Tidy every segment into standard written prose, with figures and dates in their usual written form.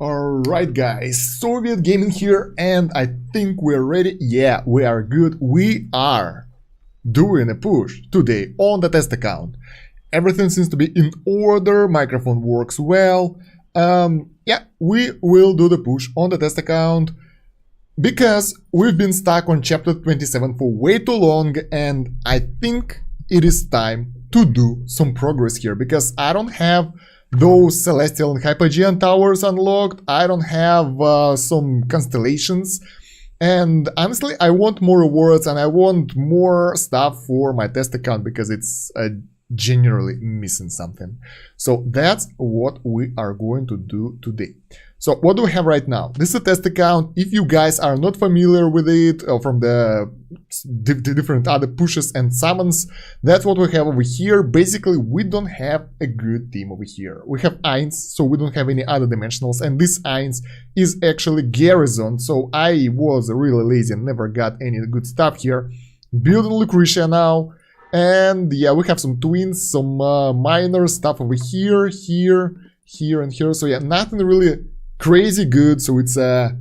Alright guys, Soviet Gaming here, and I think we're ready. Yeah, we are good. We are doing a push today on the test account. Everything seems to be in order, microphone works well. Yeah, we will do the push on the test account because we've been stuck on chapter 27 for way too long, and I think it is time to do some progress here because I don't have those Celestial and Hypogean towers unlocked. I don't have some constellations, and honestly I want more rewards and I want more stuff for my test account because it's generally missing something. So that's what we are going to do today. So what do we have right now? This is a test account. If you guys are not familiar with it from the different other pushes and summons, that's what we have over here. Basically, we don't have a good team over here. We have Eins, so we don't have any other dimensionals, and this Eins is actually Garrison, so I was really lazy and never got any good stuff here. Building Lucretia now, and yeah, we have some twins, some minor stuff over here, here, and here. So yeah, nothing really crazy good, so it's a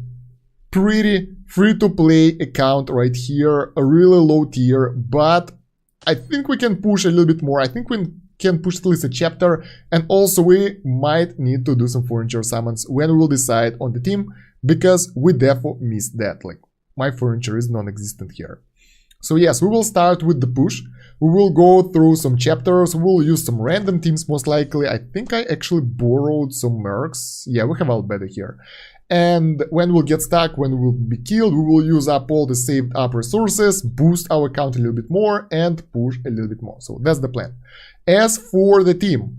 pretty free-to-play account right here, a really low tier, but I think we can push a little bit more. I think we can push at least a chapter, and also we might need to do some furniture summons when we will decide on the team, because we therefore missed that. Like, my furniture is non-existent here. So yes, we will start with the push. We will go through some chapters, we will use some random teams most likely. I think I actually borrowed some mercs. Yeah, we have Albedo here. And when we'll get stuck, when we'll be killed, we will use up all the saved up resources, boost our account a little bit more, and push a little bit more. So that's the plan. As for the team,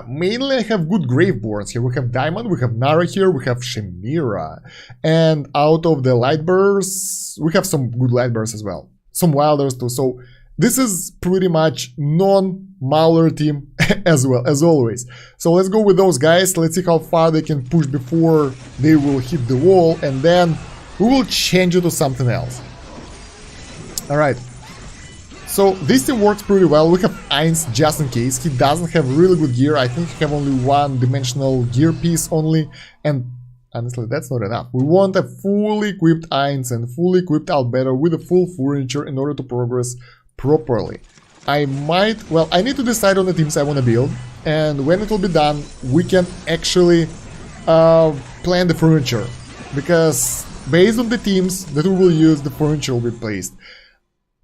mainly I have good Graveborns here. We have Diamond, we have Nara here, we have Shemira. And out of the Lightbearers, we have some good Lightbearers as well. Some Wilders too. So this is pretty much non-Mauler team as well, as always. So let's go with those guys. Let's see how far they can push before they will hit the wall, and then we will change it to something else. Alright. So this team works pretty well. We have Eins just in case. He doesn't have really good gear. I think he have only one dimensional gear piece only, and honestly, that's not enough. We want a fully equipped Eins and fully equipped Albedo with a full furniture in order to progress properly. I might, well, I need to decide on the teams I want to build, and when it will be done, we can actually plan the furniture, because based on the teams that we will use, the furniture will be placed.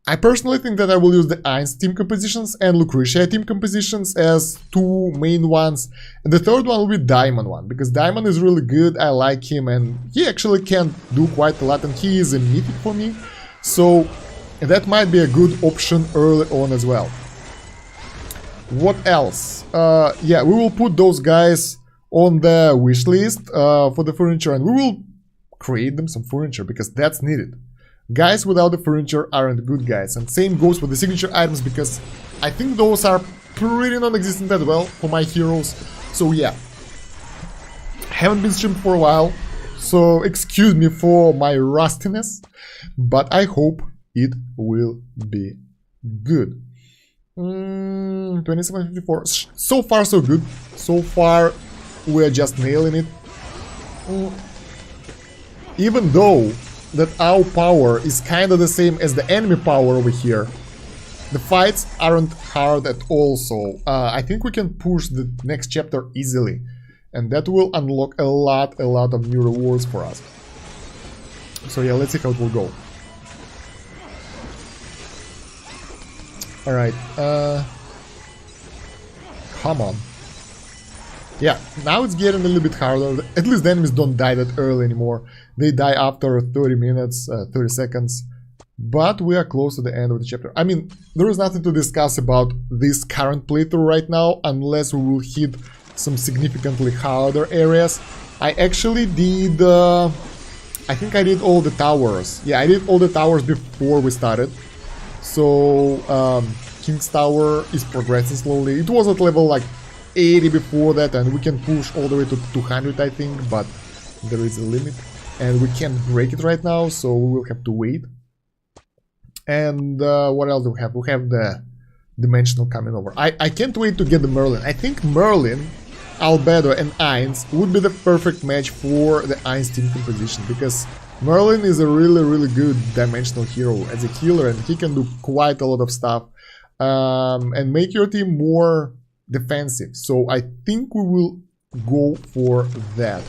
I personally think that I will use the Eins team compositions and Lucretia team compositions as two main ones, and the third one will be Diamond one, because Diamond is really good, I like him, and he actually can do quite a lot, and he is a mythic for me, so that might be a good option early on as well. What else? Yeah, we will put those guys on the wish list for the furniture, and we will create them some furniture, because that's needed. Guys without the furniture aren't good guys, and same goes with the signature items, because I think those are pretty non-existent as well for my heroes. So yeah, haven't been streamed for a while, so excuse me for my rustiness, but I hope it will be good. 2754. So far so good. So far we're just nailing it. Even though that our power is kind of the same as the enemy power over here, the fights aren't hard at all, so I think we can push the next chapter easily, and that will unlock a lot of new rewards for us. So yeah, let's see how it will go. Alright, come on. Yeah, now it's getting a little bit harder. At least the enemies don't die that early anymore. They die after 30 minutes, 30 seconds. But we are close to the end of the chapter. I mean, there is nothing to discuss about this current playthrough right now, unless we will hit some significantly harder areas. I actually did... I think I did all the towers. Yeah, I did all the towers before we started. So, King's Tower is progressing slowly. It was at level like 80 before that, and we can push all the way to 200, I think, but there is a limit, and we can't break it right now, so we will have to wait. And what else do we have? We have the Dimensional coming over. I can't wait to get the Merlin. I think Merlin Albedo and Ainz would be the perfect match for the Ainz team composition, because Merlin is a really good dimensional hero as a healer, and he can do quite a lot of stuff and make your team more defensive. So I think we will go for that.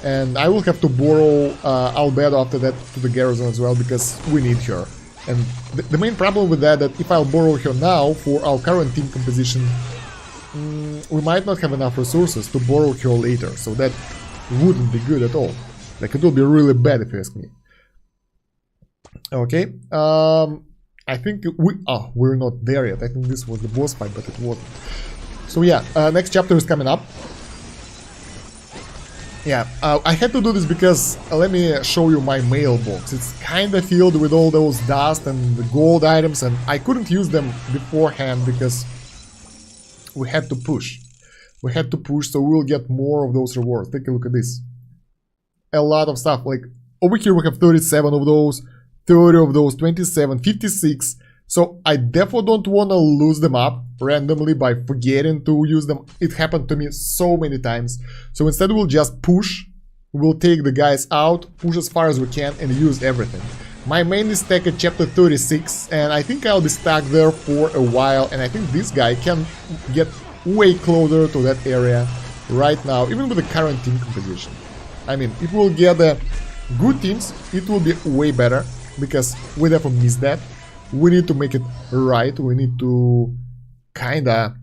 And I will have to borrow Albedo after that to the Garrison as well, because we need her. And the main problem with that if I'll borrow her now for our current team composition, we might not have enough resources to borrow her later, so that wouldn't be good at all. Like, it will be really bad if you ask me. Okay, I think we're not there yet. I think this was the boss fight, but it wasn't. So yeah, next chapter is coming up. Yeah, I had to do this because let me show you my mailbox. It's kind of filled with all those dust and the gold items, and I couldn't use them beforehand because we had to push. We had to push, so we'll get more of those rewards. Take a look at this. A lot of stuff. Like, over here we have 37 of those, 30 of those, 27, 56. So I definitely don't want to lose them up randomly by forgetting to use them. It happened to me so many times. So instead we'll just push. We'll take the guys out, push as far as we can, and use everything. My main is stuck at chapter 36, and I think I'll be stuck there for a while. And I think this guy can get way closer to that area right now, even with the current team composition. I mean, if we'll get the good teams, it will be way better, because we definitely missed that. We need to make it right. We need to kinda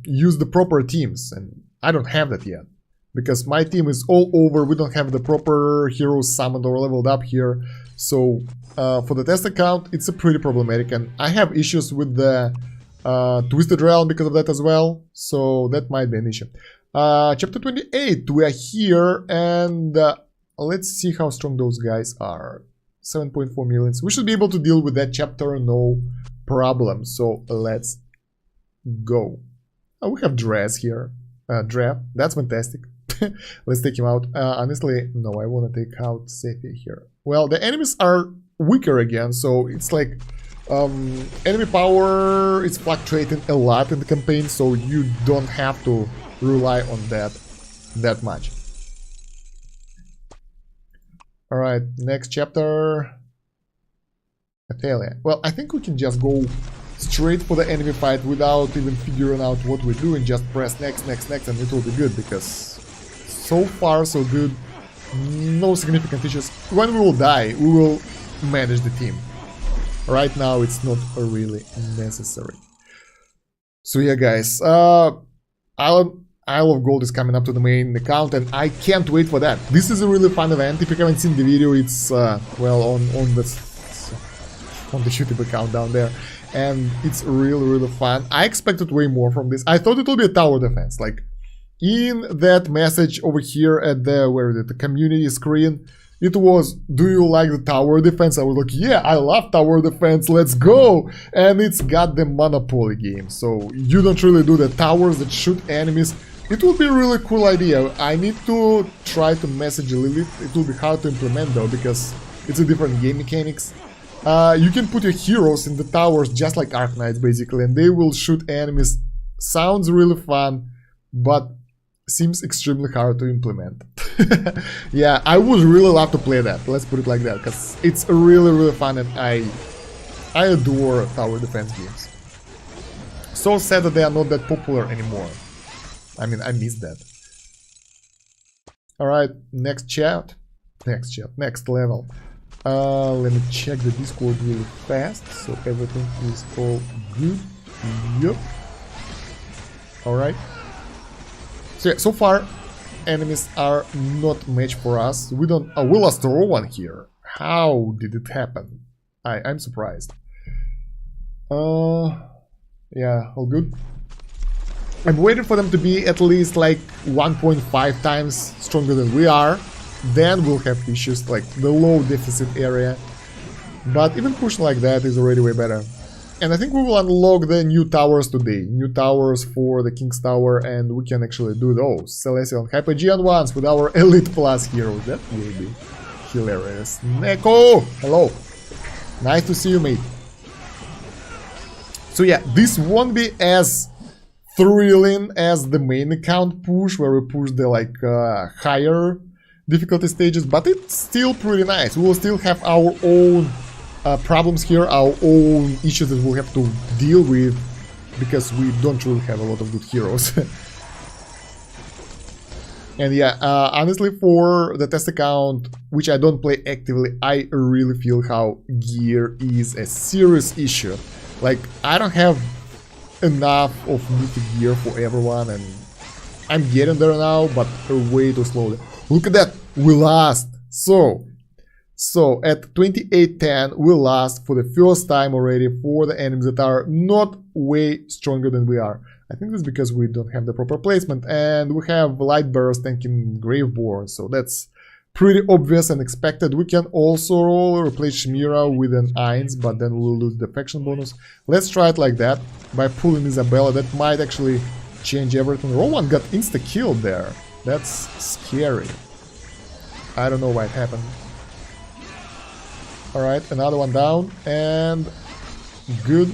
use the proper teams, and I don't have that yet, because my team is all over. We don't have the proper heroes summoned or leveled up here. So for the test account, it's a pretty problematic, and I have issues with the Twisted Realm because of that as well. So that might be an issue. Chapter 28, we are here, and let's see how strong those guys are. 7.4 millions. We should be able to deal with that chapter, no problem. So let's go. We have Dress here. Draft, that's fantastic. Let's take him out. Honestly, no, I want to take out Sephi here. Well, the enemies are weaker again, so it's like enemy power is fluctuating a lot in the campaign, so you don't have to rely on that much. Alright, next chapter. Athalia. Well, I think we can just go straight for the enemy fight without even figuring out what we're doing. Just press next, and it will be good, because so far so good. No significant issues. When we will die, we will manage the team. Right now, it's not really necessary. So yeah, guys, Isle of Gold is coming up to the main account, and I can't wait for that. This is a really fun event. If you haven't seen the video, it's well on the YouTube account down there, and it's really fun. I expected way more from this. I thought it would be a tower defense, like in that message over here at the community screen. It was, do you like the tower defense? I was like, yeah, I love tower defense, let's go! And it's got the Monopoly game, so you don't really do the towers that shoot enemies. It will be a really cool idea. I need to try to message Lilith. It will be hard to implement though, because it's a different game mechanics. You can put your heroes in the towers just like Arc Knights basically, and they will shoot enemies. Sounds really fun, but seems extremely hard to implement. Yeah, I would really love to play that, let's put it like that, because it's really fun, and I adore tower defense games. So sad that they are not that popular anymore. I mean, I miss that. Alright, next level. Let me check the Discord really fast, so everything is all good. Yep. Alright. So yeah, so far, enemies are not match for us. We lost Rowan here. How did it happen? I'm surprised. Yeah, all good. I'm waiting for them to be at least like 1.5 times stronger than we are. Then we'll have issues like the low deficit area. But even pushing like that is already way better. And I think we will unlock the new towers today. New towers for the King's Tower, and we can actually do those. Celestial and Hypergean ones with our Elite Plus heroes. That will be hilarious. Neko! Hello! Nice to see you, mate. So yeah, this won't be as thrilling as the main account push, where we push the like higher difficulty stages, but it's still pretty nice. We will still have our own problems here, our own issues that we'll have to deal with, because we don't really have a lot of good heroes. And yeah, honestly, for the test account, which I don't play actively, I really feel how gear is a serious issue. Like, I don't have enough of mythic gear for everyone, and I'm getting there now, but way too slowly. Look at that, we lost. So at 2810, we lost for the first time already for the enemies that are not way stronger than we are. I think that's because we don't have the proper placement, and we have Light Burst tanking Graveborn, so that's pretty obvious and expected. We can also replace Shmira with an Ainz, but then we'll lose the faction bonus. Let's try it like that, by pulling Isabella. That might actually change everything. Rowan got insta-killed there. That's scary. I don't know why it happened. Alright, another one down, and good.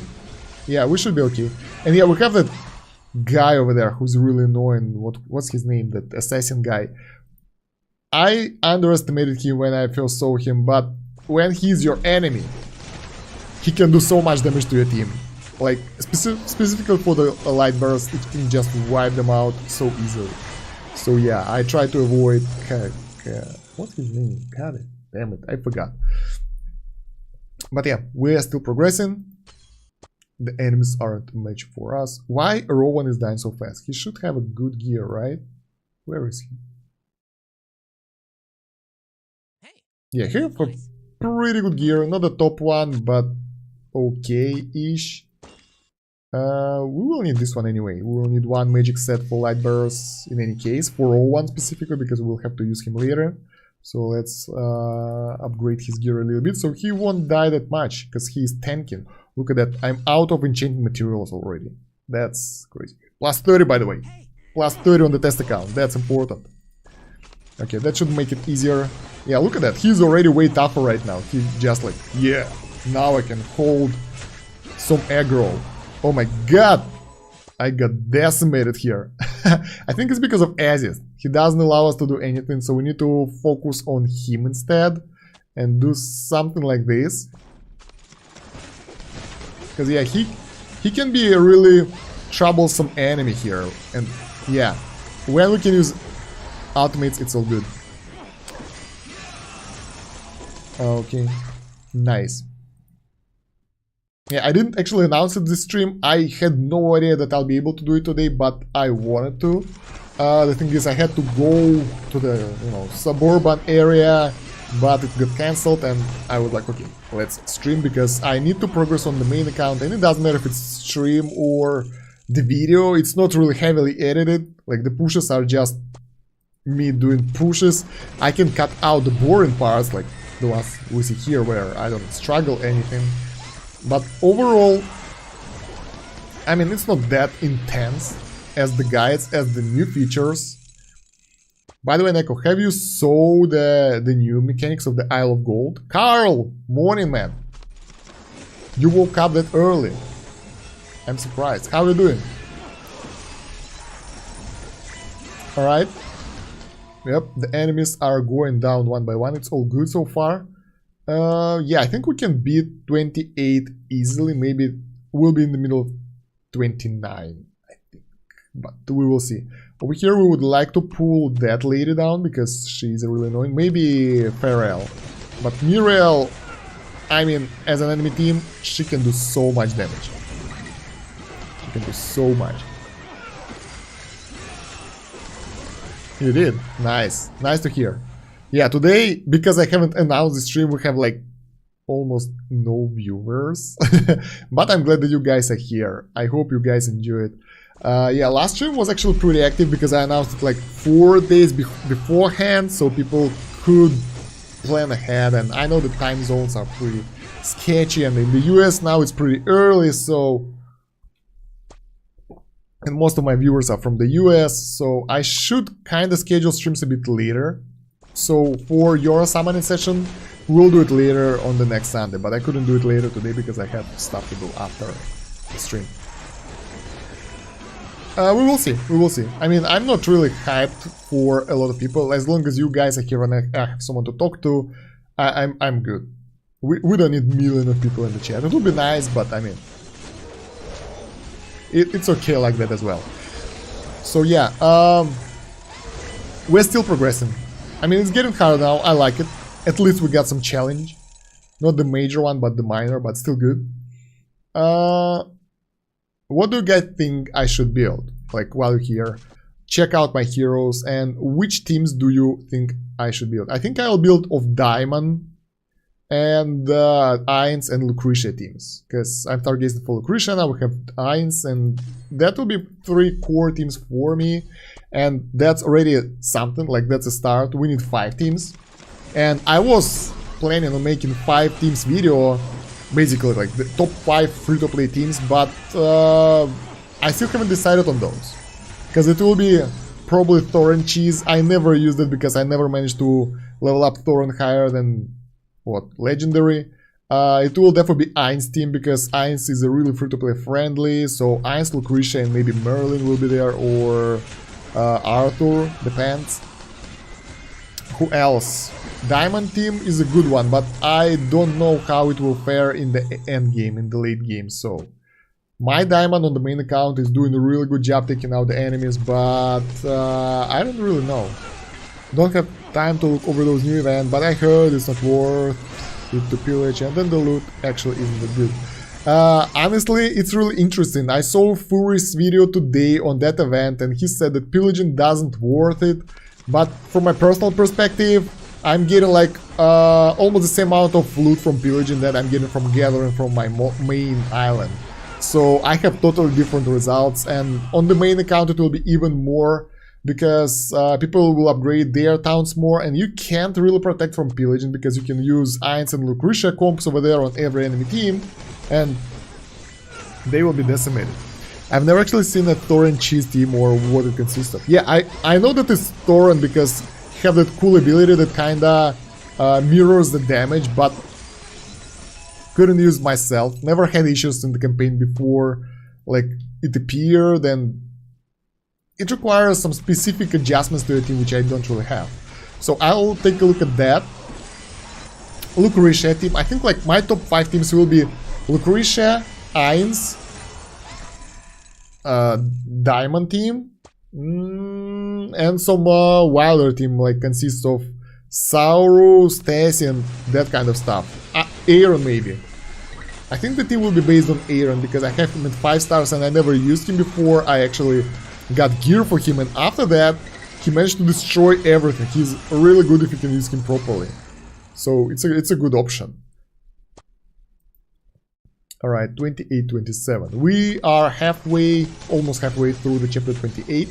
Yeah, we should be okay. And yeah, we have that guy over there who's really annoying. What's his name? That assassin guy. I underestimated him when I first saw him, but when he's your enemy, he can do so much damage to your team. Like, specifically for the light burst, it can just wipe them out so easily. So yeah, I try to avoid... what's his name? God damn it, I forgot. But yeah, we are still progressing. The enemies aren't a match for us. Why Rowan is dying so fast? He should have a good gear, right? Where is he? Hey, yeah, he has a pretty good gear. Not the top one, but okay-ish. We will need this one anyway. We will need one magic set for light bursts in any case. For Rowan specifically, because we'll have to use him later. So let's upgrade his gear a little bit, so he won't die that much, because he is tanking. Look at that, I'm out of enchanting materials already. That's crazy. Plus 30, by the way. Plus 30 on the test account, that's important. Okay, that should make it easier. Yeah, look at that, he's already way tougher right now. He's just like, yeah, now I can hold some aggro. Oh my god! I got decimated here. I think it's because of Aziz. He doesn't allow us to do anything, so we need to focus on him instead and do something like this. Because yeah, he can be a really troublesome enemy here. And yeah, when we can use ultimates, it's all good. Okay, nice. Yeah, I didn't actually announce it this stream. I had no idea that I'll be able to do it today, but I wanted to. The thing is, I had to go to the, suburban area, but it got cancelled, and I was like, okay, let's stream, because I need to progress on the main account, and it doesn't matter if it's stream or the video. It's not really heavily edited. Like, the pushes are just me doing pushes. I can cut out the boring parts, like the ones we see here, where I don't struggle anything. But overall, I mean, it's not that intense as the guides, as the new features. By the way, Neko, have you saw the new mechanics of the Isle of Gold? Carl! Morning, man! You woke up that early. I'm surprised. How are you doing? Alright. Yep, the enemies are going down one by one. It's all good so far. Yeah, I think we can beat 28 easily. Maybe we'll be in the middle of 29, I think. But we will see. Over here, we would like to pull that lady down, because she's really annoying. Maybe Pharrell. But Muriel, I mean, as an enemy team, she can do so much damage. She can do so much. You did. Nice. Nice to hear. Yeah, today, because I haven't announced the stream, we have like almost no viewers. But I'm glad that you guys are here. I hope you guys enjoy it. Yeah, last stream was actually pretty active, because I announced it like 4 days beforehand, so people could plan ahead. And I know the time zones are pretty sketchy, and in the US now it's pretty early, so... And most of my viewers are from the US, so I should kind of schedule streams a bit later. So for your summoning session, we'll do it later on the next Sunday, but I couldn't do it later today because I had stuff to do after the stream. We will see. We will see. I mean, I'm not really hyped for a lot of people. As long as you guys are here and I have someone to talk to, I'm good. We don't need millions of people in the chat. It would be nice, but I mean, it's okay like that as well. So yeah, we're still progressing. I mean, it's getting harder now. I like it. At least we got some challenge. Not the major one, but the minor, but still good. What do you guys think I should build? Like, while you're here, check out my heroes, and which teams do you think I should build? I think I'll build of Diamond and Ainz and Lucretia teams, because I'm targeting for Lucretia, now we have Ainz, and that will be 3 core teams for me, and that's already something, like that's a start. We need 5 teams, and I was planning on making 5 teams video, basically like the top 5 free-to-play teams, but I still haven't decided on those, because it will be probably Thor and Cheese. I never used it because I never managed to level up Thor higher than what, legendary. It will definitely be Ainz team, because Ainz is a really free-to-play friendly, so Ainz, Lucretia, and maybe Merlin will be there, or Arthur, depends. Who else? Diamond team is a good one, but I don't know how it will fare in the end game, in the late game. So my Diamond on the main account is doing a really good job taking out the enemies, but I don't really know. Don't have time to look over those new events, but I heard it's not worth it to pillage, and then the loot actually isn't that good. Honestly, it's really interesting. I saw Fury's video today on that event, and he said that pillaging doesn't worth it. But from my personal perspective, I'm getting like almost the same amount of loot from pillaging that I'm getting from gathering from my main island. So I have totally different results, and on the main account it will be even more, because people will upgrade their towns more, and you can't really protect from pillaging because you can use Ainz and Lucretia comps over there on every enemy team, and they will be decimated. I've never actually seen a Thor and Cheese team or what it consists of. Yeah, I know that it's Thoran because he have that cool ability that kinda mirrors the damage, but couldn't use myself. Never had issues in the campaign before. Like, it appeared, and it requires some specific adjustments to the team which I don't really have. So I'll take a look at that. Lucretia team. I think like my top 5 teams will be Lucretia, Ainz, Diamond team, and some wilder team, like consists of Sauru, Stacy, and that kind of stuff. Aaron maybe. I think the team will be based on Aaron because I have him at 5 stars and I never used him before. I actually got gear for him, and after that he managed to destroy everything. He's really good if you can use him properly. So it's a good option. Alright, 28-27. We are halfway, almost halfway through the chapter 28.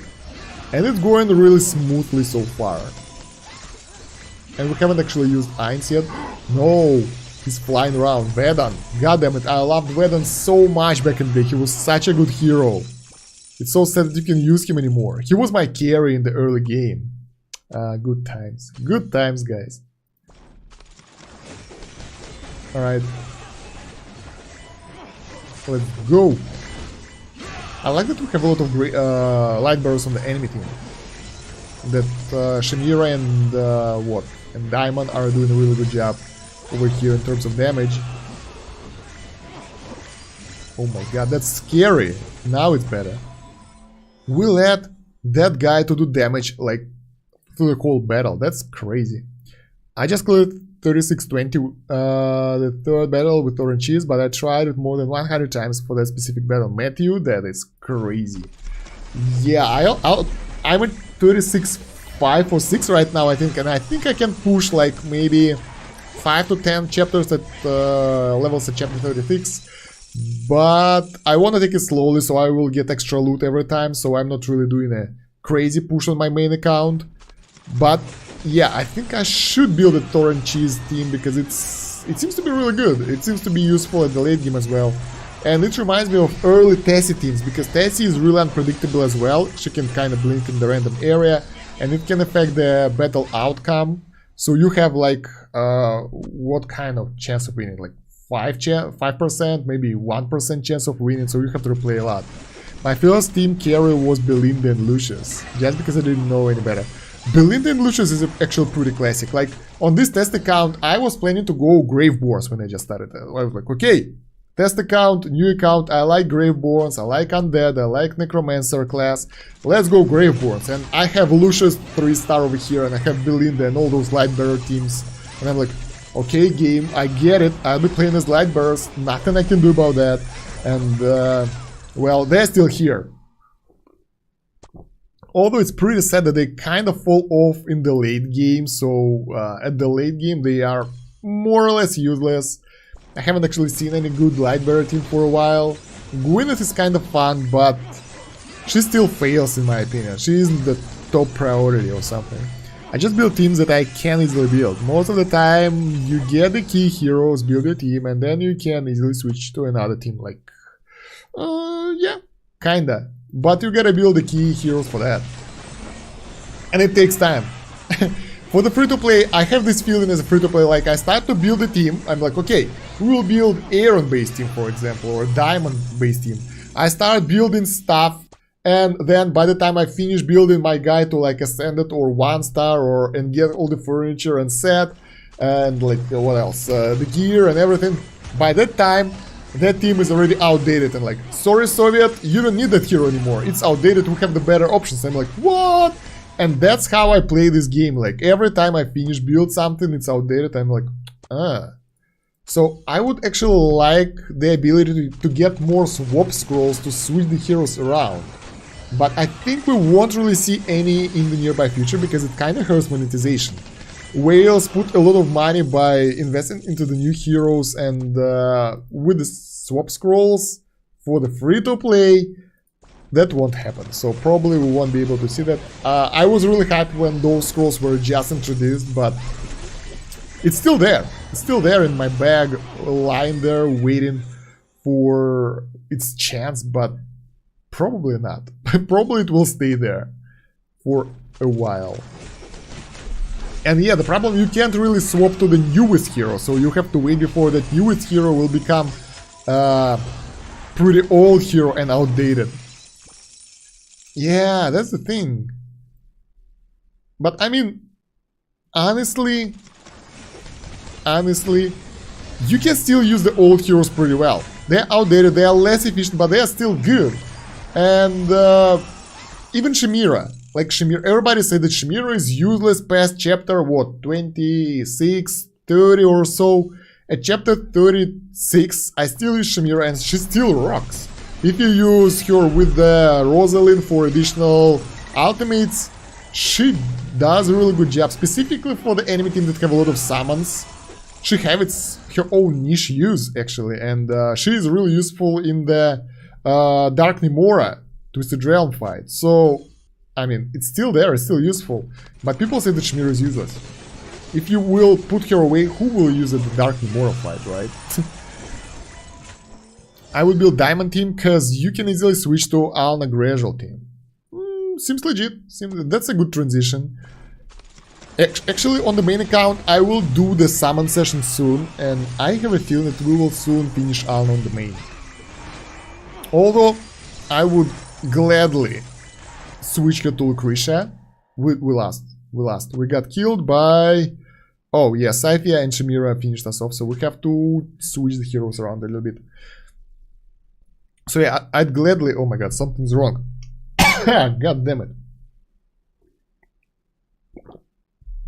And it's going really smoothly so far. And we haven't actually used Ainz yet. No, he's flying around. Vedan, goddammit, I loved Vedan so much back in the day. He was such a good hero. It's so sad that you can use him anymore. He was my carry in the early game. Good times. Good times, guys. Alright. Let's go. I like that we have a lot of great, light barrels on the enemy team. That Shamira and what? And Diamond are doing a really good job over here in terms of damage. Oh my god, that's scary. Now it's better. We let that guy to do damage like through the whole battle. That's crazy. I just cleared 3620 the third battle with Thor and Cheese, but I tried it more than 100 times for that specific battle. Matthew, that is crazy. Yeah, I'm at 36.5 or 6 right now, I think, and I think I can push like maybe 5 to 10 chapters at levels at chapter 36. But I want to take it slowly, so I will get extra loot every time, so I'm not really doing a crazy push on my main account. But yeah, I think I should build a Thor and Cheese team because it seems to be really good. It seems to be useful at the late game as well. And it reminds me of early Tessie teams, because Tessie is really unpredictable as well. She can kind of blink in the random area, and it can affect the battle outcome. So you have like, what kind of chance of winning? Like 5%, maybe 1% chance of winning, so you have to replay a lot. My first team carry was Belinda and Lucius, just because I didn't know any better. Belinda and Lucius is actually pretty classic. Like, on this test account, I was planning to go Graveborns when I just started. I was like, okay, test account, new account, I like Graveborns, I like Undead, I like Necromancer class, let's go Graveborns. And I have Lucius 3-star over here, and I have Belinda and all those Lightbearer teams. And I'm like, okay, game, I get it, I'll be playing as Lightbearers, nothing I can do about that. And, well, they're still here. Although it's pretty sad that they kind of fall off in the late game, so at the late game they are more or less useless. I haven't actually seen any good Lightbearer team for a while. Gwyneth is kind of fun, but she still fails in my opinion. She isn't the top priority or something. I just build teams that I can easily build. Most of the time you get the key heroes, build your team, and then you can easily switch to another team, like... yeah, kinda. But you gotta build the key heroes for that. And it takes time. For the free-to-play, I have this feeling as a free-to-play, like I start to build a team, I'm like, okay, we will build Iron-based team, for example, or Diamond-based team. I start building stuff, and then by the time I finish building my guy to like Ascended or 1-star, or and get all the furniture and set, and like, what else, the gear and everything, by that time, that team is already outdated and like, sorry Soviet, you don't need that hero anymore, it's outdated, we have the better options. I'm like, what? And that's how I play this game, like every time I finish build something, it's outdated, I'm like, ah. So I would actually like the ability to get more swap scrolls to switch the heroes around. But I think we won't really see any in the nearby future because it kinda hurts monetization. Whales put a lot of money by investing into the new heroes, and with the swap scrolls for the free-to-play, that won't happen. So probably we won't be able to see that. I was really happy when those scrolls were just introduced, but it's still there. It's still there in my bag, lying there waiting for its chance, but probably not. Probably it will stay there for a while. And yeah, the problem, you can't really swap to the newest hero, so you have to wait before that newest hero will become pretty old hero and outdated. Yeah, that's the thing. But I mean, honestly, you can still use the old heroes pretty well. They're outdated, they are less efficient, but they are still good. And even Chimera. Like Chimera, everybody said that Chimera is useless past chapter, what, 26, 30 or so. At chapter 36, I still use Chimera and she still rocks. If you use her with the Rosalind for additional ultimates, she does a really good job, specifically for the enemy team that have a lot of summons. She has her own niche use, actually, and she is really useful in the Dark Nemora Twisted Realm fight. So, I mean, it's still there, it's still useful, but people say that Chimera is useless. If you will put her away, who will use it in the Dark Nemora fight, right? I would build Diamond team, because you can easily switch to Alna Gradual team. Seems legit, that's a good transition. Actually, on the main account, I will do the summon session soon, and I have a feeling that we will soon finish Alna on the main. Although, I would gladly switch her to Lucretia. We lost. We got killed by... Oh yeah, Scythia and Chimera finished us off, so we have to switch the heroes around a little bit. So yeah, I'd gladly... Oh my god, something's wrong. God damn it.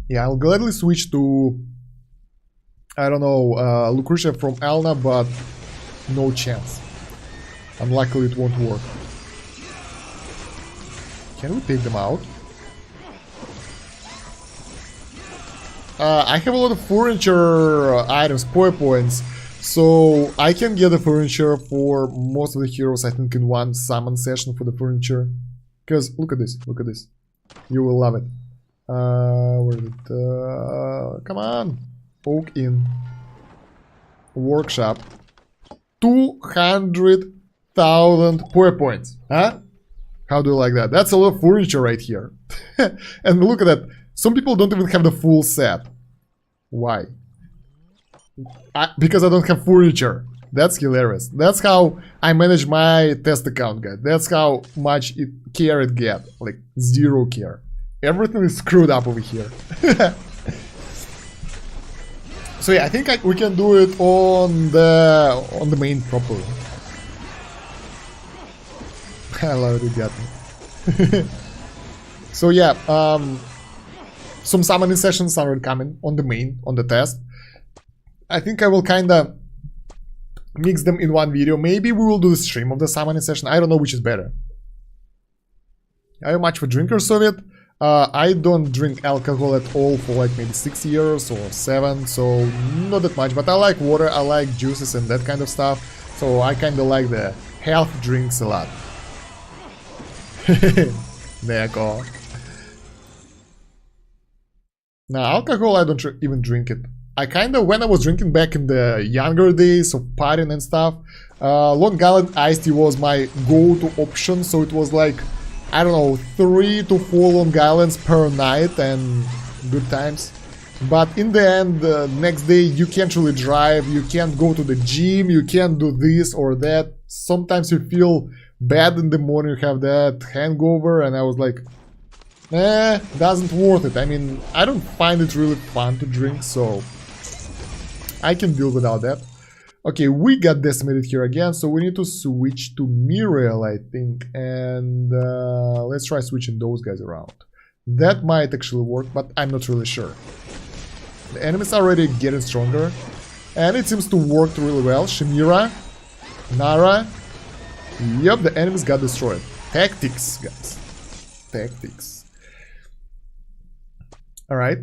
Yeah, I'll gladly switch to... I don't know, Lucretia from Alna, but no chance. Unluckily it won't work. Can we take them out? I have a lot of furniture items, points, so I can get the furniture for most of the heroes, I think, in one summon session for the furniture. Because, look at this, you will love it. Where is it? Come on! Poke in. Workshop. 200,000 points, huh? How do you like that? That's a lot of furniture right here. And look at that. Some people don't even have the full set. Why? Because I don't have furniture. That's hilarious. That's how I manage my test account, guys. That's how much care it get. Like, 0 care. Everything is screwed up over here. So yeah, I think we can do it on the main properly. I love it, got me. So yeah, some summoning sessions are coming on the main, on the test. I think I will kinda mix them in one video. Maybe we will do the stream of the summoning session. I don't know which is better. Are you much of a drinker, Soviet? I don't drink alcohol at all for like maybe 6 years or 7, so not that much. But I like water, I like juices and that kind of stuff. So I kinda like the health drinks a lot. Neko. Now, alcohol, I don't even drink it. I kinda, when I was drinking back in the younger days of partying and stuff, Long Island iced tea was my go-to option, so it was like, I don't know, 3 to 4 Long Islands per night and good times. But in the end, next day you can't really drive, you can't go to the gym, you can't do this or that. Sometimes you feel bad in the morning, you have that hangover, and I was like, doesn't worth it. I mean, I don't find it really fun to drink, so I can deal without that. Okay, we got decimated here again, so we need to switch to Muriel, I think, and let's try switching those guys around. That might actually work, but I'm not really sure. The enemies are already getting stronger, and it seems to work really well. Shimira, Nara, yep, the enemies got destroyed. Tactics, guys. Tactics. Alright.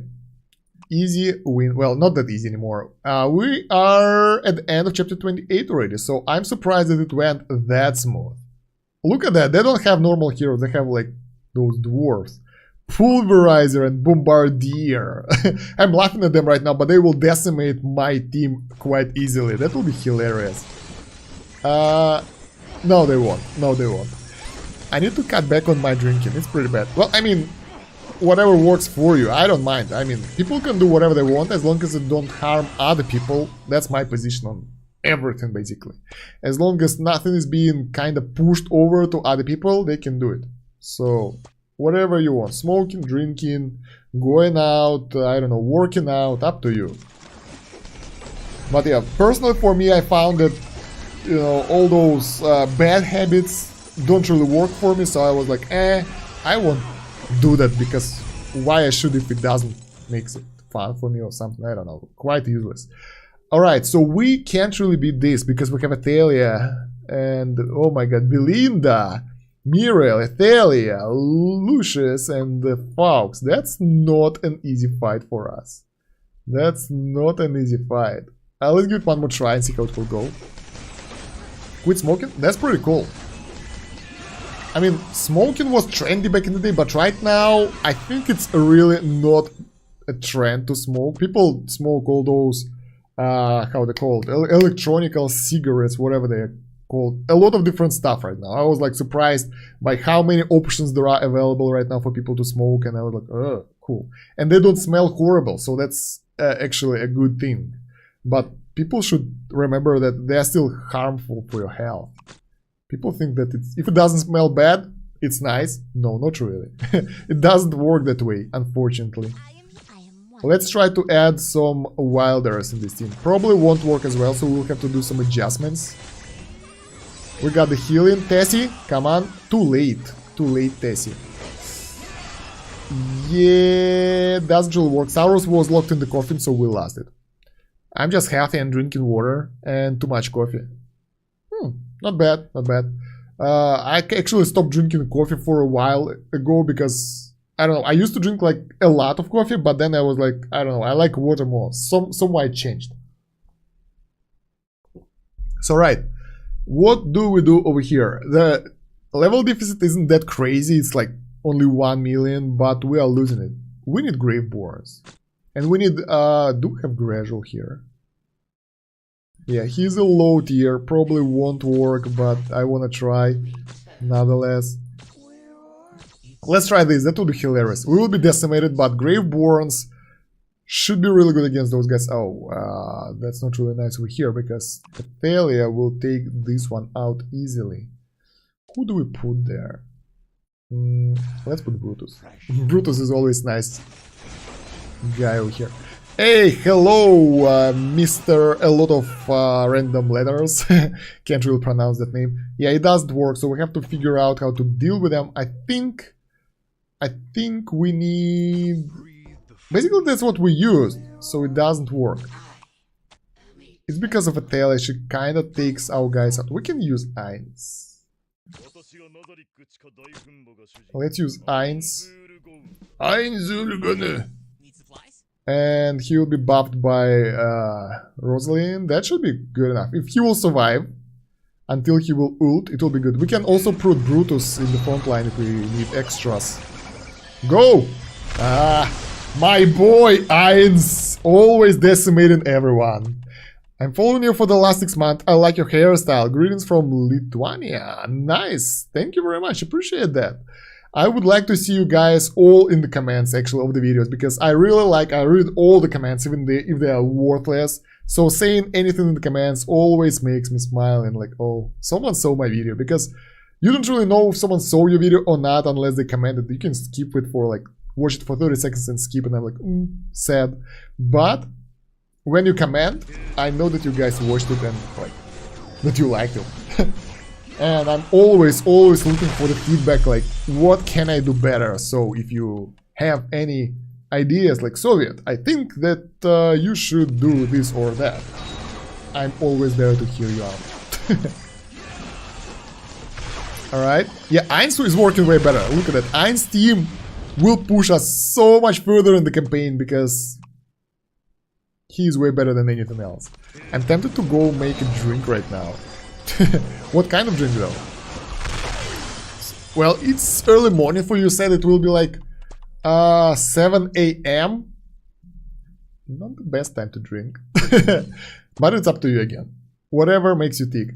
Easy win. Well, not that easy anymore. We are at the end of chapter 28 already, so I'm surprised that it went that smooth. Look at that. They don't have normal heroes. They have like those dwarves. Pulverizer and Bombardier. I'm laughing at them right now, but they will decimate my team quite easily. That will be hilarious. No, they won't. No, they won't. I need to cut back on my drinking. It's pretty bad. Well, I mean, whatever works for you, I don't mind. I mean, people can do whatever they want as long as it don't harm other people. That's my position on everything, basically. As long as nothing is being kind of pushed over to other people, they can do it. So, whatever you want. Smoking, drinking, going out, I don't know, working out, up to you. But yeah, personally for me, I found that, you know, all those bad habits don't really work for me, so I was like, I won't do that, because why I should if it doesn't make it fun for me or something, I don't know, quite useless. Alright, so we can't really beat this because we have Athalia and, oh my god, Belinda, Muriel, Athalia, Lucius and the Fawkes. That's not an easy fight for us. That's not an easy fight. Let's give it one more try and see how it will go. Quit smoking? That's pretty cool. I mean, smoking was trendy back in the day, but right now, I think it's really not a trend to smoke. People smoke all those, how they called, electronical cigarettes, whatever they're called. A lot of different stuff right now. I was like surprised by how many options there are available right now for people to smoke, and I was like, oh, cool. And they don't smell horrible, so that's actually a good thing. But people should remember that they are still harmful for your health. People think that if it doesn't smell bad, it's nice. No, not really. It doesn't work that way, unfortunately. Let's try to add some wilders in this team. Probably won't work as well, so we'll have to do some adjustments. We got the healing. Tessie, come on. Too late. Too late, Tessie. Yeah, doesn't really work. Saurus was locked in the coffin, so we lost it. I'm just healthy and drinking water and too much coffee. Not bad, not bad. I actually stopped drinking coffee for a while ago because, I don't know, I used to drink like a lot of coffee, but then I was like, I don't know, I like water more. Somewhat changed. So right, what do we do over here? The level deficit isn't that crazy, it's like only 1 million, but we are losing it. We need Graveborns. And we need, do we have Gradual here? Yeah, he's a low tier, probably won't work, but I wanna try, nonetheless. Let's try this, that will be hilarious. We will be decimated, but Graveborns Should be really good against those guys. Oh, that's not really nice over here because Athalia will take this one out easily. Who do we put there? Let's put Brutus. Brutus is always nice guy over here. Hey, hello, Mr. A lot of random letters. Can't really pronounce that name. Yeah, it doesn't work, so we have to figure out how to deal with them. I think we need... Basically, that's what we used, so it doesn't work. It's because of Athalia, she kind of takes our guys out. We can use Eins. Let's use Eins. And he will be buffed by Rosalind. That should be good enough. If he will survive until he will ult, it will be good. We can also put Brutus in the front line if we need extras. Go! My boy Eins! Always decimating everyone. I'm following you for the last 6 months. I like your hairstyle. Greetings from Lithuania. Nice. Thank you very much. Appreciate that. I would like to see you guys all in the comments actually of the videos because I really like, I read all the comments even if they are worthless. So saying anything in the comments always makes me smile and like, oh, someone saw my video, because you don't really know if someone saw your video or not unless they commented. You can skip it for like, watch it for 30 seconds and skip, and I'm like, sad. But when you comment, I know that you guys watched it and like, that you liked it. And I'm always looking for the feedback, like, what can I do better? So if you have any ideas like Soviet, I think that you should do this or that. I'm always there to hear you out. Alright, yeah, Eins is working way better. Look at that, Eins team will push us so much further in the campaign because he's way better than anything else. I'm tempted to go make a drink right now. What kind of drink though? Well, it's early morning for you, said it will be like 7 AM. Not the best time to drink. But it's up to you again. Whatever makes you tick.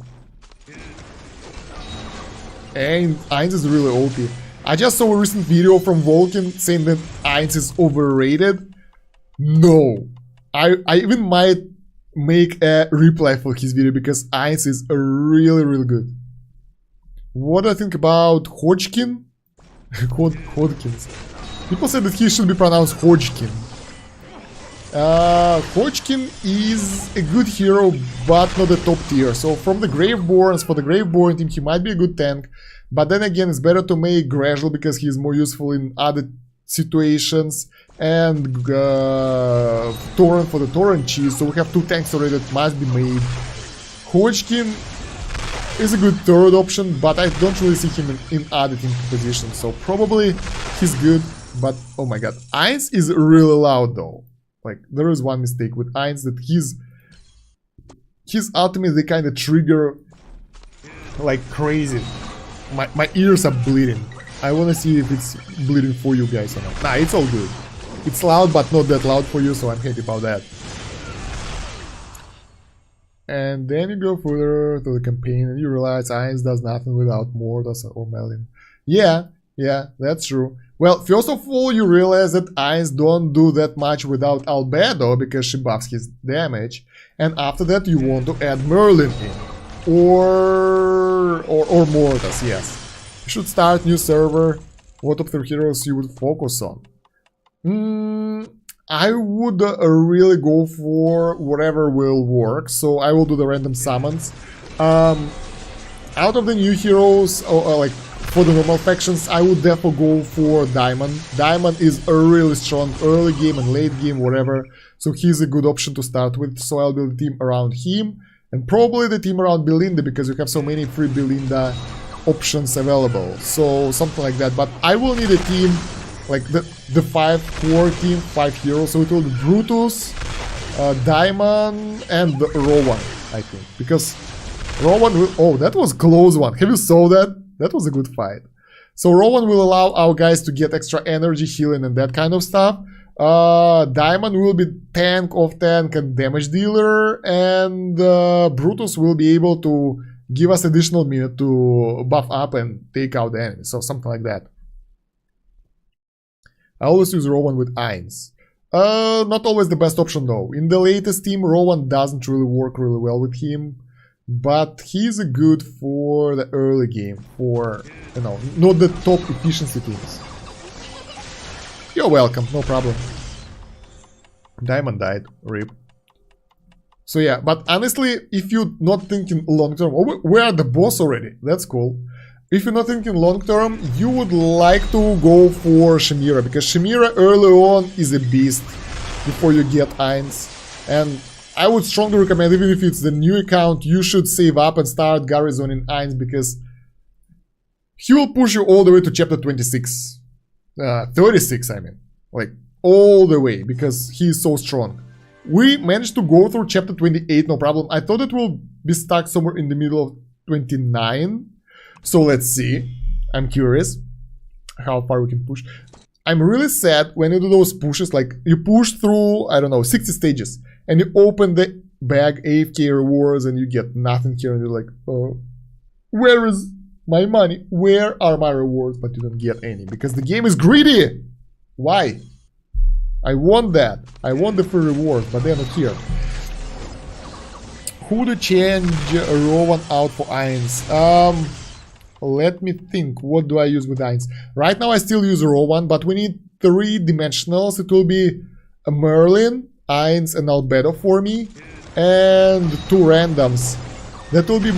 And Eins is really OP. I just saw a recent video from Vulcan saying that Eins is overrated. No. I even might make a reply for his video because Eins is really good. What do I think about Hodgkin? Hodgkins. People said that he should be pronounced Hodgkin. Hodgkin is a good hero, but not the top tier. So from the Graveborns, for the Graveborn team, he might be a good tank. But then again, it's better to make Gradual because he's more useful in other situations. And Torrent for the Torrent cheese. So we have 2 tanks already that must be made. Hodgkin is a good third option, but I don't really see him in other team positions. So probably he's good, but oh my god. Eins is really loud though. Like, there is one mistake with Eins, that his ultimate, they kind of trigger like crazy. My ears are bleeding. I want to see if it's bleeding for you guys or not. Nah, it's all good. It's loud, but not that loud for you, so I'm happy about that. And then you go further to the campaign and you realize Eins does nothing without Mortas or Melin. Yeah, that's true. Well, first of all, you realize that Eins don't do that much without Albedo because she buffs his damage. And after that, you want to add Merlin in. Or Mortas, yes. You should start new server. What of the heroes you would focus on? I would really go for whatever will work. So I will do the random summons. Out of the new heroes, like for the normal factions, I would therefore go for Diamond. Diamond is a really strong early game and late game, whatever. So he's a good option to start with. So I'll build a team around him. And probably the team around Belinda, because you have so many free Belinda options available. So something like that. But I will need a team, like the 5 core team, 5 heroes. So it will be Brutus, Diamond, and Rowan, I think. Because Rowan will... Oh, that was a close one. Have you saw that? That was a good fight. So Rowan will allow our guys to get extra energy, healing, and that kind of stuff. Diamond will be tank of tank and damage dealer, and Brutus will be able to give us additional minute to buff up and take out the enemy. So something like that. I always use Rowan with Eins. Not always the best option though. In the latest team, Rowan doesn't really work really well with him. But he's good for the early game, for, you know, not the top efficiency teams. You're welcome, no problem. Diamond died, rip. So yeah, but honestly, if you're not thinking long term, oh, we are the boss already, that's cool. If you're not thinking long term, you would like to go for Chimera, because Chimera early on is a beast before you get Eins. And I would strongly recommend, even if it's the new account, you should save up and start Garrisoning Eins, because he will push you all the way to chapter 26. 36, I mean. Like, all the way, because he is so strong. We managed to go through chapter 28, no problem. I thought it will be stuck somewhere in the middle of 29. So let's see. I'm curious how far we can push. I'm really sad when you do those pushes, like you push through, I don't know, 60 stages. And you open the bag, AFK rewards, and you get nothing here. And you're like, oh, where is my money? Where are my rewards? But you don't get any, because the game is greedy. Why? I want that. I want the free rewards, but they're not here. Who to change Rowan out for Eins? Let me think. What do I use with Eins? Right now I still use Rowan, but we need 3 dimensionals. It will be a Merlin, Eins, and Albedo for me, and 2 randoms. That will be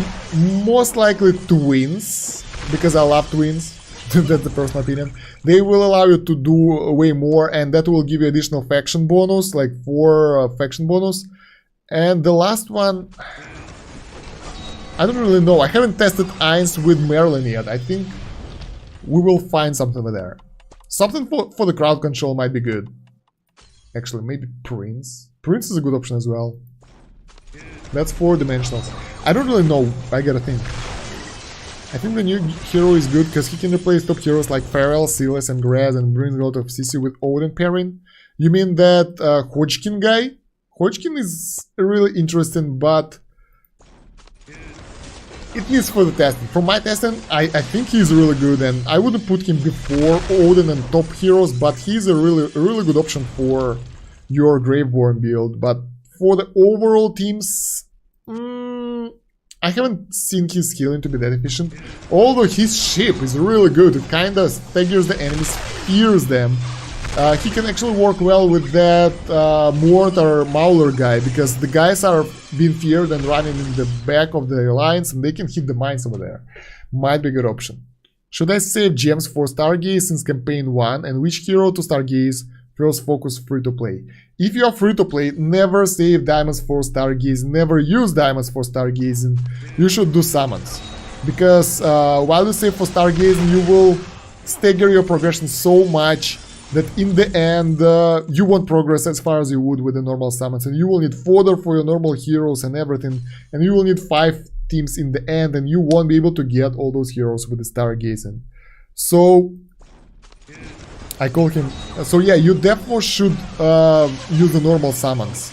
most likely twins, because I love twins. That's the personal opinion. They will allow you to do way more, and that will give you additional faction bonus, like 4 faction bonus. And the last one, I don't really know. I haven't tested Eins with Merlin yet. I think we will find something over there. Something for the crowd control might be good. Actually, maybe Prince. Prince is a good option as well. That's 4 dimensionals. I don't really know. I gotta think. I think the new hero is good because he can replace top heroes like Pharrell, Silas, and Graz, and brings a lot of CC with Odin pairing. You mean that Hodgkin guy? Hodgkin is really interesting, but it needs further testing. From my testing, I think he's really good, and I wouldn't put him before Odin and top heroes, but he's a really good option for your Graveborn build. But for the overall teams, I haven't seen his healing to be that efficient. Although his ship is really good, it kinda staggers the enemies, fears them. He can actually work well with that Mortar Mauler guy, because the guys are being feared and running in the back of the alliance, and they can hit the mines over there. Might be a good option. Should I save gems for Stargaze since campaign 1, and which hero to Stargaze? First focus free to play. If you are free to play, never save diamonds for Stargaze, never use diamonds for Stargazing. You should do summons. Because while you save for Stargazing, you will stagger your progression so much that in the end you won't progress as far as you would with the normal summons, and you will need fodder for your normal heroes and everything, and you will need 5 teams in the end, and you won't be able to get all those heroes with the Stargazing. So I call him. So yeah, you definitely should use the normal summons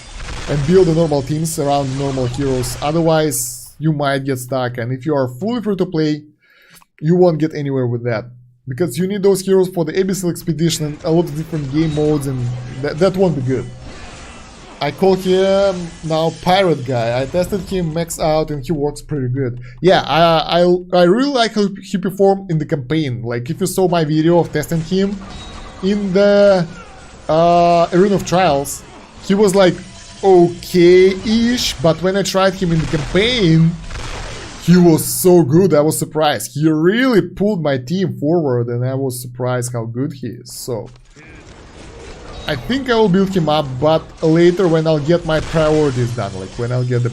and build the normal teams around normal heroes. Otherwise, you might get stuck, and if you are fully free to play, you won't get anywhere with that. Because you need those heroes for the Abyssal Expedition and a lot of different game modes, and that won't be good. I call him now Pirate Guy. I tested him max out and he works pretty good. Yeah, I really like how he performed in the campaign. Like, if you saw my video of testing him in the Arena of Trials, he was like okay-ish, but when I tried him in the campaign, he was so good. I was surprised. He really pulled my team forward, and I was surprised how good he is. So I think I will build him up, but later when I'll get my priorities done, like when I'll get the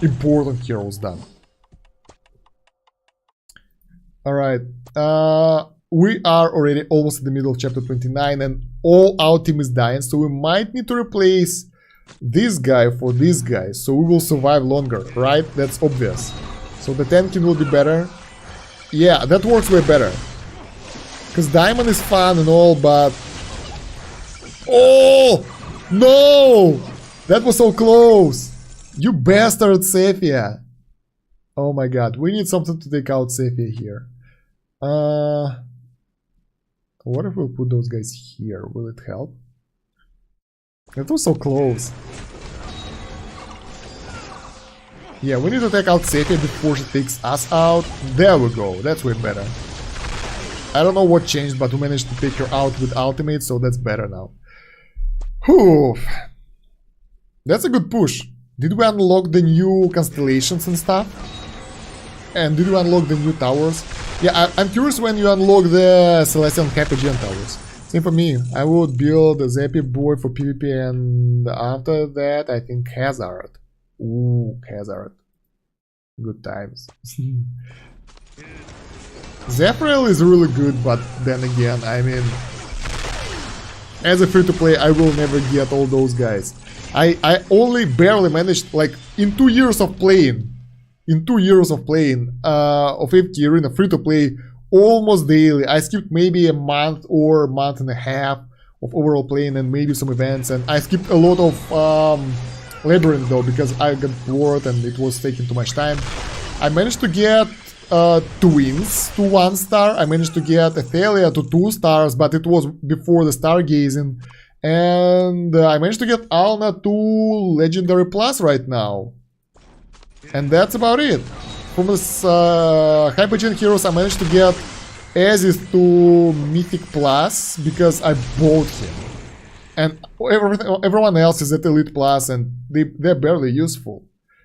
important heroes done. Alright, we are already almost in the middle of chapter 29, and all our team is dying, so we might need to replace this guy for this guy, so we will survive longer, right? That's obvious. So the tanking will be better. Yeah, that works way better. Because diamond is fun and all, but... Oh! No! That was so close! You bastard, Cephia! Oh my god, we need something to take out Cephia here. What if we put those guys here? Will it help? It was so close. Yeah, we need to take out Sepia before she takes us out. There we go, that's way better. I don't know what changed, but we managed to take her out with ultimate, so that's better now. Whew. That's a good push. Did we unlock the new constellations and stuff? And did we unlock the new towers? Yeah, I'm curious when you unlock the Celestial and Hypergen towers. Same for me. I would build a Zappy boy for PvP, and after that I think Hazard. Ooh, Hazard. Good times. Zephril is really good, but then again, I mean, as a free-to-play, I will never get all those guys. I only barely managed, like, in 2 years of playing, of AFK Arena free-to-play, almost daily. I skipped maybe a month or month and a half of overall playing and maybe some events, and I skipped a lot of Labyrinth though, because I got bored and it was taking too much time. I managed to get Twins to 1 star, I managed to get Athalia to 2 stars, but it was before the stargazing, and I managed to get Alna to Legendary Plus right now. And that's about it. From this Hypergen Heroes I managed to get Aziz to Mythic Plus because I bought him. And everyone else is at Elite Plus and they're barely useful.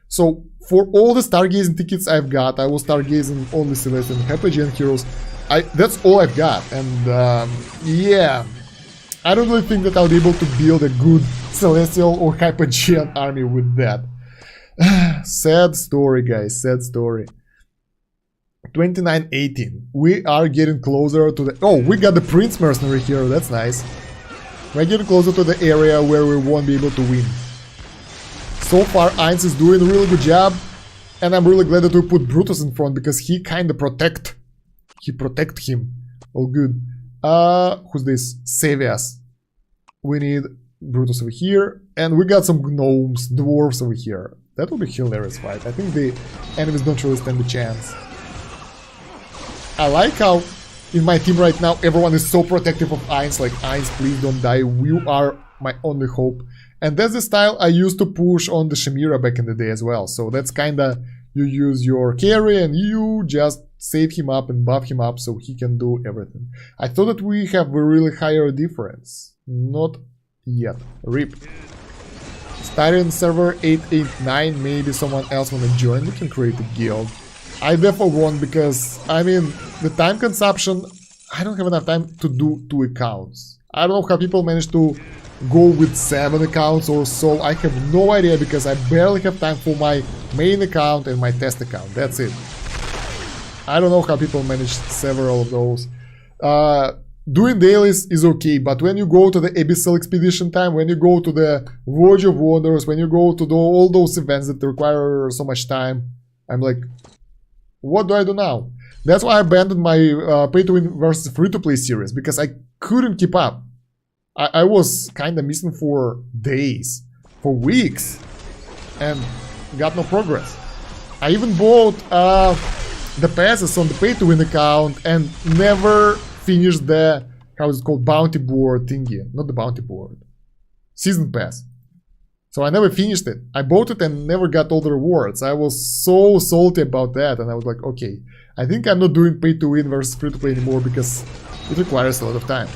So for all the Stargazing tickets I've got, I was Stargazing only Celestial and Hypergen Heroes. That's all I've got. And yeah, I don't really think that I'll be able to build a good Celestial or Hypergen army with that. Sad story, guys, sad story. 29-18. We are getting closer to the... Oh, we got the Prince Mercenary here, that's nice. We're getting closer to the area where we won't be able to win. So far, Ainz is doing a really good job, and I'm really glad that we put Brutus in front, because he kinda protect him. All good. Who's this? Sevias. We need Brutus over here, and we got some gnomes, dwarves over here. That will be a hilarious fight. I think the enemies don't really stand a chance. I like how in my team right now everyone is so protective of Ainz, like, Ainz, please don't die, you are my only hope. And that's the style I used to push on the Shamira back in the day as well. So that's kinda, you use your carry and you just save him up and buff him up so he can do everything. I thought that we have a really higher difference. Not yet. RIP. Starting server 889, maybe someone else wanna join, we can create a guild. I definitely won't, because, I mean, the time consumption, I don't have enough time to do 2 accounts. I don't know how people manage to go with 7 accounts or so, I have no idea, because I barely have time for my main account and my test account, that's it. I don't know how people manage several of those. Doing dailies is okay, but when you go to the Abyssal Expedition time, when you go to the Voyage of Wonders, when you go to all those events that require so much time, I'm like, what do I do now? That's why I abandoned my pay-to-win versus free-to-play series, because I couldn't keep up. I was kinda missing for days, for weeks, and got no progress. I even bought the passes on the pay-to-win account and never finished the, how is it called, bounty board thingy. Not the bounty board. Season pass. So I never finished it. I bought it and never got all the rewards. I was so salty about that, and I was like, okay, I think I'm not doing pay-to-win versus free-to-play anymore, because it requires a lot of time.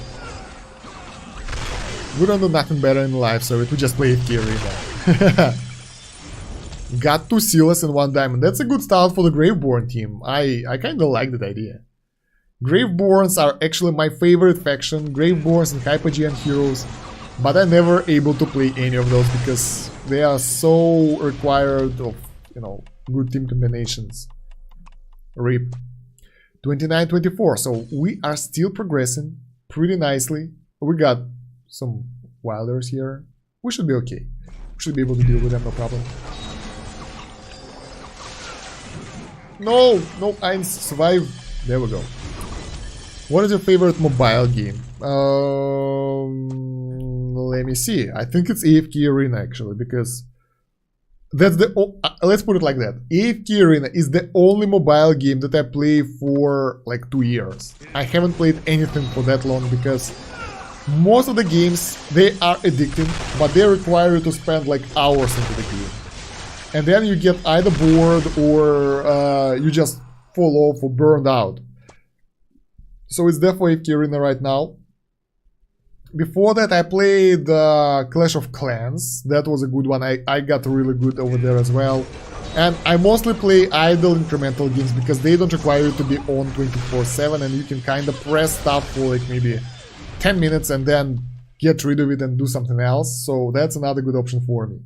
We don't do nothing better in life, so we just play AFK Arena. Got 2 Silas and 1 diamond. That's a good start for the Graveborn team. I kinda like that idea. Graveborns are actually my favorite faction, Graveborns and Hypergen Heroes, but I'm never able to play any of those because they are so required of, you know, good team combinations. RIP. 29-24, so we are still progressing pretty nicely. We got some wilders here. We should be okay. We should be able to deal with them, no problem. No, I survived. There we go. What is your favorite mobile game? Let me see. I think it's AFK Arena actually, because that's the... let's put it like that. AFK Arena is the only mobile game that I play for like 2 years. I haven't played anything for that long because Most of the games, they are addicting, but they require you to spend like hours into the game. And then you get either bored or you just fall off or burned out. So it's definitely AFK Arena right now. Before that I played Clash of Clans. That was a good one. I got really good over there as well. And I mostly play idle incremental games because they don't require you to be on 24/7 and you can kind of press stuff for like maybe 10 minutes and then get rid of it and do something else. So that's another good option for me.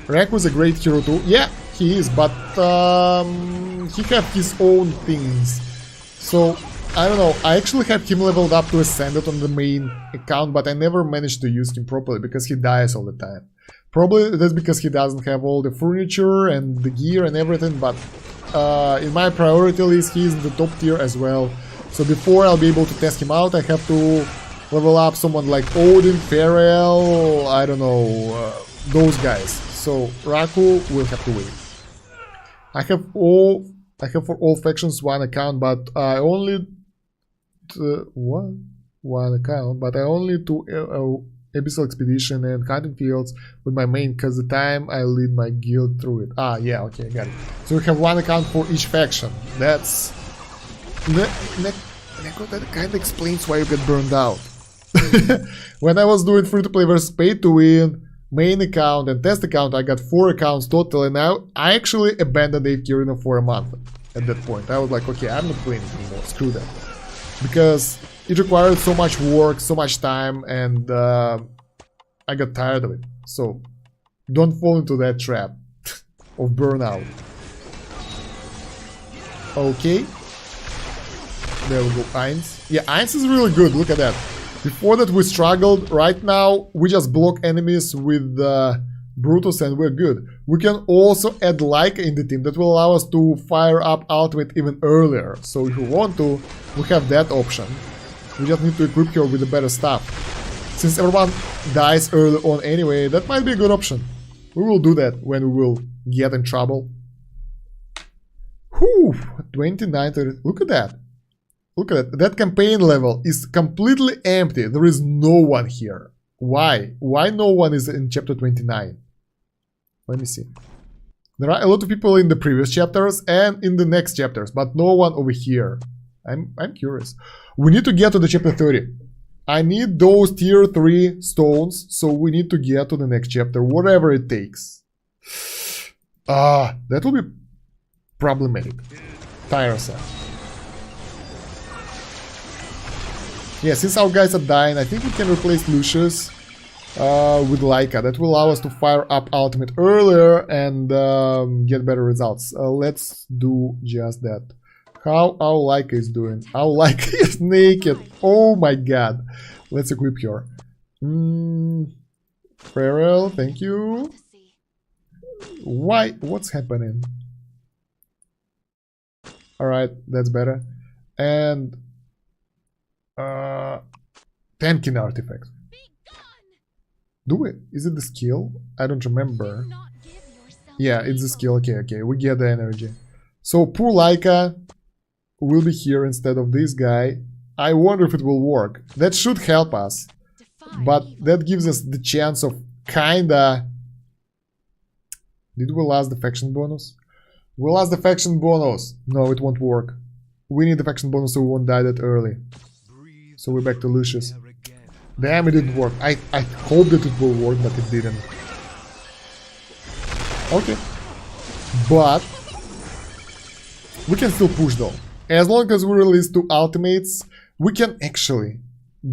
Rack was a great hero too. Yeah, he is, but he has his own things. So I don't know, I actually have him leveled up to Ascended on the main account, but I never managed to use him properly because he dies all the time. Probably that's because he doesn't have all the furniture and the gear and everything, but in my priority list he's in the top tier as well. So before I'll be able to test him out, I have to level up someone like Odin, Pharrell, I don't know, those guys. So Raku will have to wait. I have for all factions one account, but I only one account, but I only do Abyssal Expedition and Hunting Fields with my main, because the time I lead my guild through it. Ah, yeah, okay, got it. So we have one account for each faction. That's that kind of explains why you get burned out. When I was doing free-to-play versus pay-to-win main account and test account, I got 4 accounts total, and now I actually abandoned AFK Arena for a month. At that point I was like, okay, I'm not playing it anymore, screw that, because it required so much work, so much time, and I got tired of it. So don't fall into that trap of burnout. Okay, there we go. Eins. Yeah, Eins is really good, look at that. Before that we struggled, right now we just block enemies with Brutus and we're good. We can also add Leica in the team that will allow us to fire up ultimate even earlier. So if we want to, we have that option. We just need to equip her with the better stuff. Since everyone dies early on anyway, that might be a good option. We will do that when we will get in trouble. Whew, 29, 30, look at that. Look at that. That campaign level is completely empty. There is no one here. Why? Why no one is in chapter 29? Let me see. There are a lot of people in the previous chapters and in the next chapters, but no one over here. I'm curious. We need to get to the chapter 30. I need those tier 3 stones, so we need to get to the next chapter, whatever it takes. That will be problematic. Tiresome. Yeah, since our guys are dying, I think we can replace Lucius with Leica. That will allow us to fire up ultimate earlier and get better results. Let's do just that. How our Leica is doing? Our Leica is naked. Oh my god. Let's equip her. Pharrell, thank you. Why? What's happening? Alright, that's better. And 10 artifacts. Do it? Is it the skill? I don't remember. Yeah, it's the skill. Okay, okay, we get the energy. So poor Leica will be here instead of this guy. I wonder if it will work. That should help us, but that gives us the chance of kinda... Did we lose the faction bonus? We lost the faction bonus. No, it won't work. We need the faction bonus so we won't die that early. So we're back to Lucius. Damn, it didn't work. I hope that it will work, but it didn't. Okay. But we can still push though. As long as we release 2 ultimates, we can actually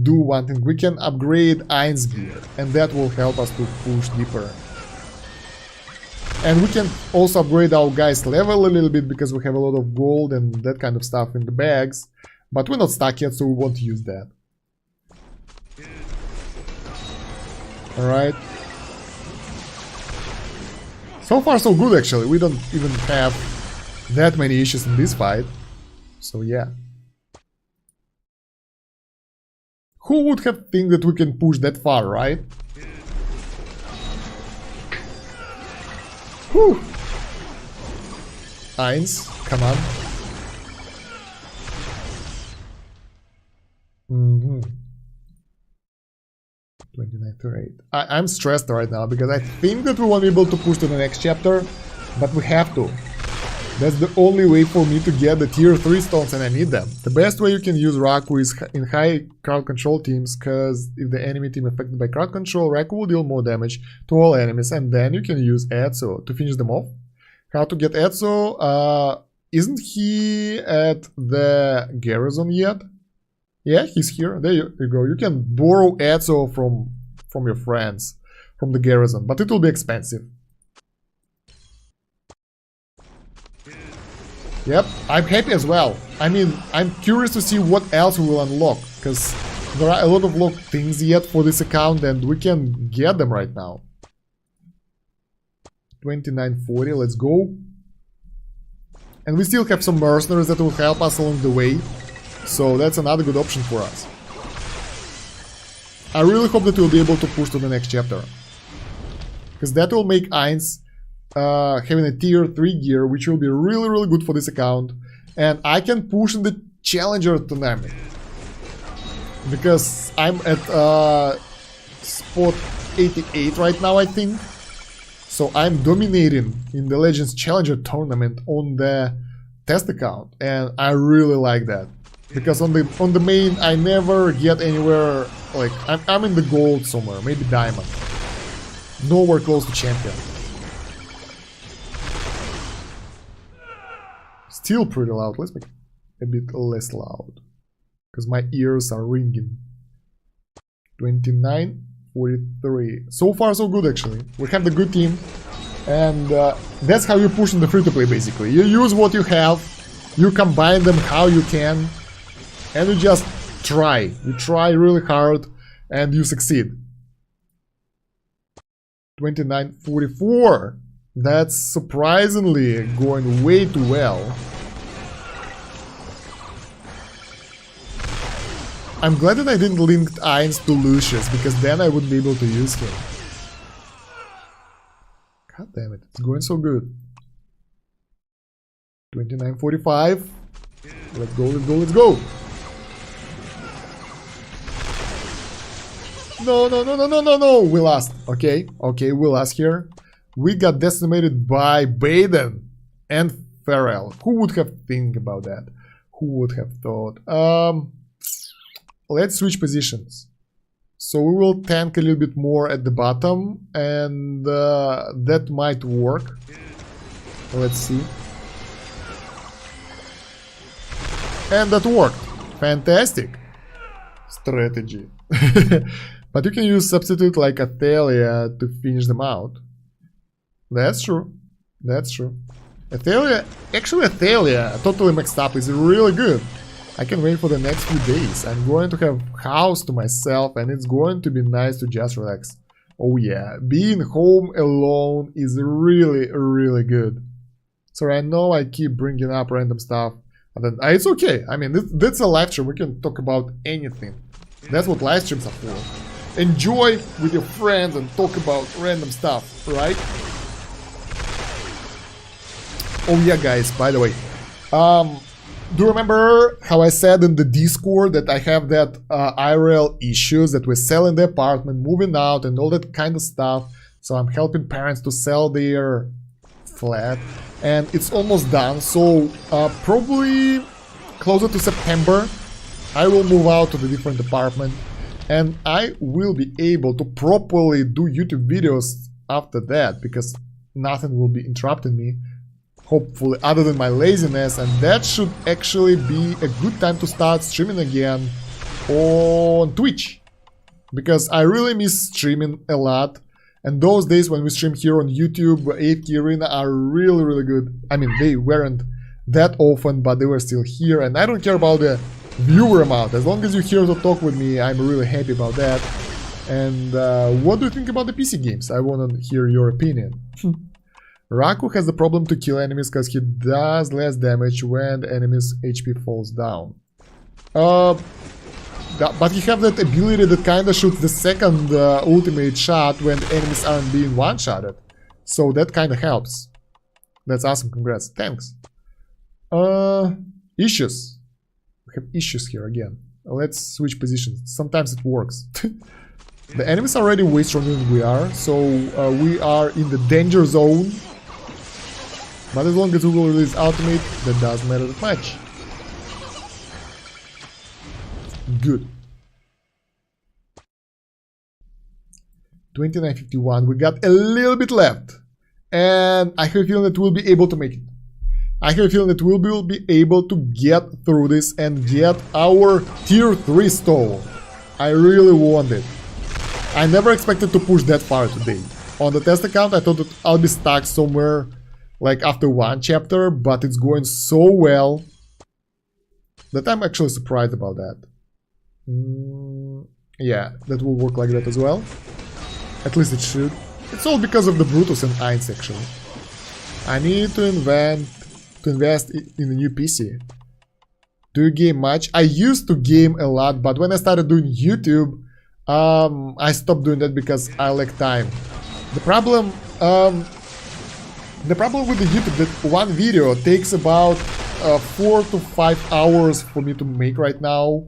do one thing. We can upgrade Eins gear, and that will help us to push deeper. And we can also upgrade our guys' level a little bit because we have a lot of gold and that kind of stuff in the bags. But we're not stuck yet, so we won't use that. Alright. So far so good actually. We don't even have that many issues in this fight. So yeah. Who would have think that we can push that far, right? Whew. Eins, come on. Mm-hmm. 29-38. I'm stressed right now because I think that we won't be able to push to the next chapter, but we have to. That's the only way for me to get the tier 3 stones, and I need them. The best way you can use Raku is in high crowd control teams, because if the enemy team affected by crowd control, Raku will deal more damage to all enemies, and then you can use Etsu to finish them off. How to get Etsu? Isn't he at the garrison yet? Yeah, he's here. There you go. You can borrow Etsu from your friends, from the garrison, but it will be expensive. Yep, I'm happy as well. I mean, I'm curious to see what else we will unlock, because there are a lot of locked things yet for this account and we can get them right now. 2940, let's go. And we still have some mercenaries that will help us along the way, so that's another good option for us. I really hope that we'll be able to push to the next chapter, because that will make Ainz having a tier 3 gear, which will be really good for this account, and I can push in the challenger tournament because I'm at spot 88 right now, I think, so I'm dominating in the Legends Challenger tournament on the test account, and I really like that because on the main I never get anywhere. Like I'm in the gold somewhere, maybe diamond, nowhere close to champion. Still pretty loud. Let's make it a bit less loud, because my ears are ringing. 29-43. So far so good actually. We have the good team, and that's how you push in the free-to-play basically. You use what you have, you combine them how you can, and you just try. You try really hard and you succeed. 29-44. That's surprisingly going way too well. I'm glad that I didn't link Ainz to Lucius, because then I wouldn't be able to use him. God damn it, it's going so good. 29-45. Let's go, let's go, let's go! No, we lost. Okay, we lost here. We got decimated by Bugden and Farrell. Who would have think about that? Who would have thought? Let's switch positions. So we will tank a little bit more at the bottom, and that might work. Let's see. And that worked. Fantastic strategy. But you can use substitute like Athalia to finish them out. That's true. That's true. Athalia, totally mixed up, is really good. I can wait for the next few days. I'm going to have house to myself, and it's going to be nice to just relax. Oh yeah, being home alone is really good. Sorry, I know I keep bringing up random stuff, and then it's okay. I mean, that's a live stream. We can talk about anything. That's what live streams are for. Enjoy with your friends and talk about random stuff, right? Oh yeah, guys, by the way, do you remember how I said in the Discord that I have that IRL issues, that we're selling the apartment, moving out and all that kind of stuff? So I'm helping parents to sell their flat, and it's almost done. So probably closer to September, I will move out to the different apartment, and I will be able to properly do YouTube videos after that, because nothing will be interrupting me, hopefully, other than my laziness, and that should actually be a good time to start streaming again on Twitch, because I really miss streaming a lot, and those days when we stream here on YouTube, AFK Arena, are really good. I mean, they weren't that often, but they were still here, and I don't care about the viewer amount. As long as you're here to talk with me, I'm really happy about that. And what do you think about the PC games? I want to hear your opinion. Raku has the problem to kill enemies because he does less damage when the enemy's HP falls down. But he have that ability that kinda shoots the second ultimate shot when the enemies aren't being one-shotted. So that kinda helps. That's awesome, congrats. Thanks. Issues. We have issues here again. Let's switch positions. Sometimes it works. The enemies are already way stronger than we are, so we are in the danger zone. But as long as we will release ultimate, that doesn't matter that much. Good. 2951, we got a little bit left. And I have a feeling that we'll be able to make it. I have a feeling that we'll be able to get through this and get our tier 3 stone. I really want it. I never expected to push that far today. On the test account, I thought that I'll be stuck somewhere like after one chapter, but it's going so well that I'm actually surprised about that. Yeah, that will work like that as well. At least it should. It's all because of the Brutus and Ainz actually. I need to invest in a new PC. Do you game much? I used to game a lot, but when I started doing YouTube, I stopped doing that because I lack time. The problem with the YouTube, that one video takes about 4 to 5 hours for me to make right now.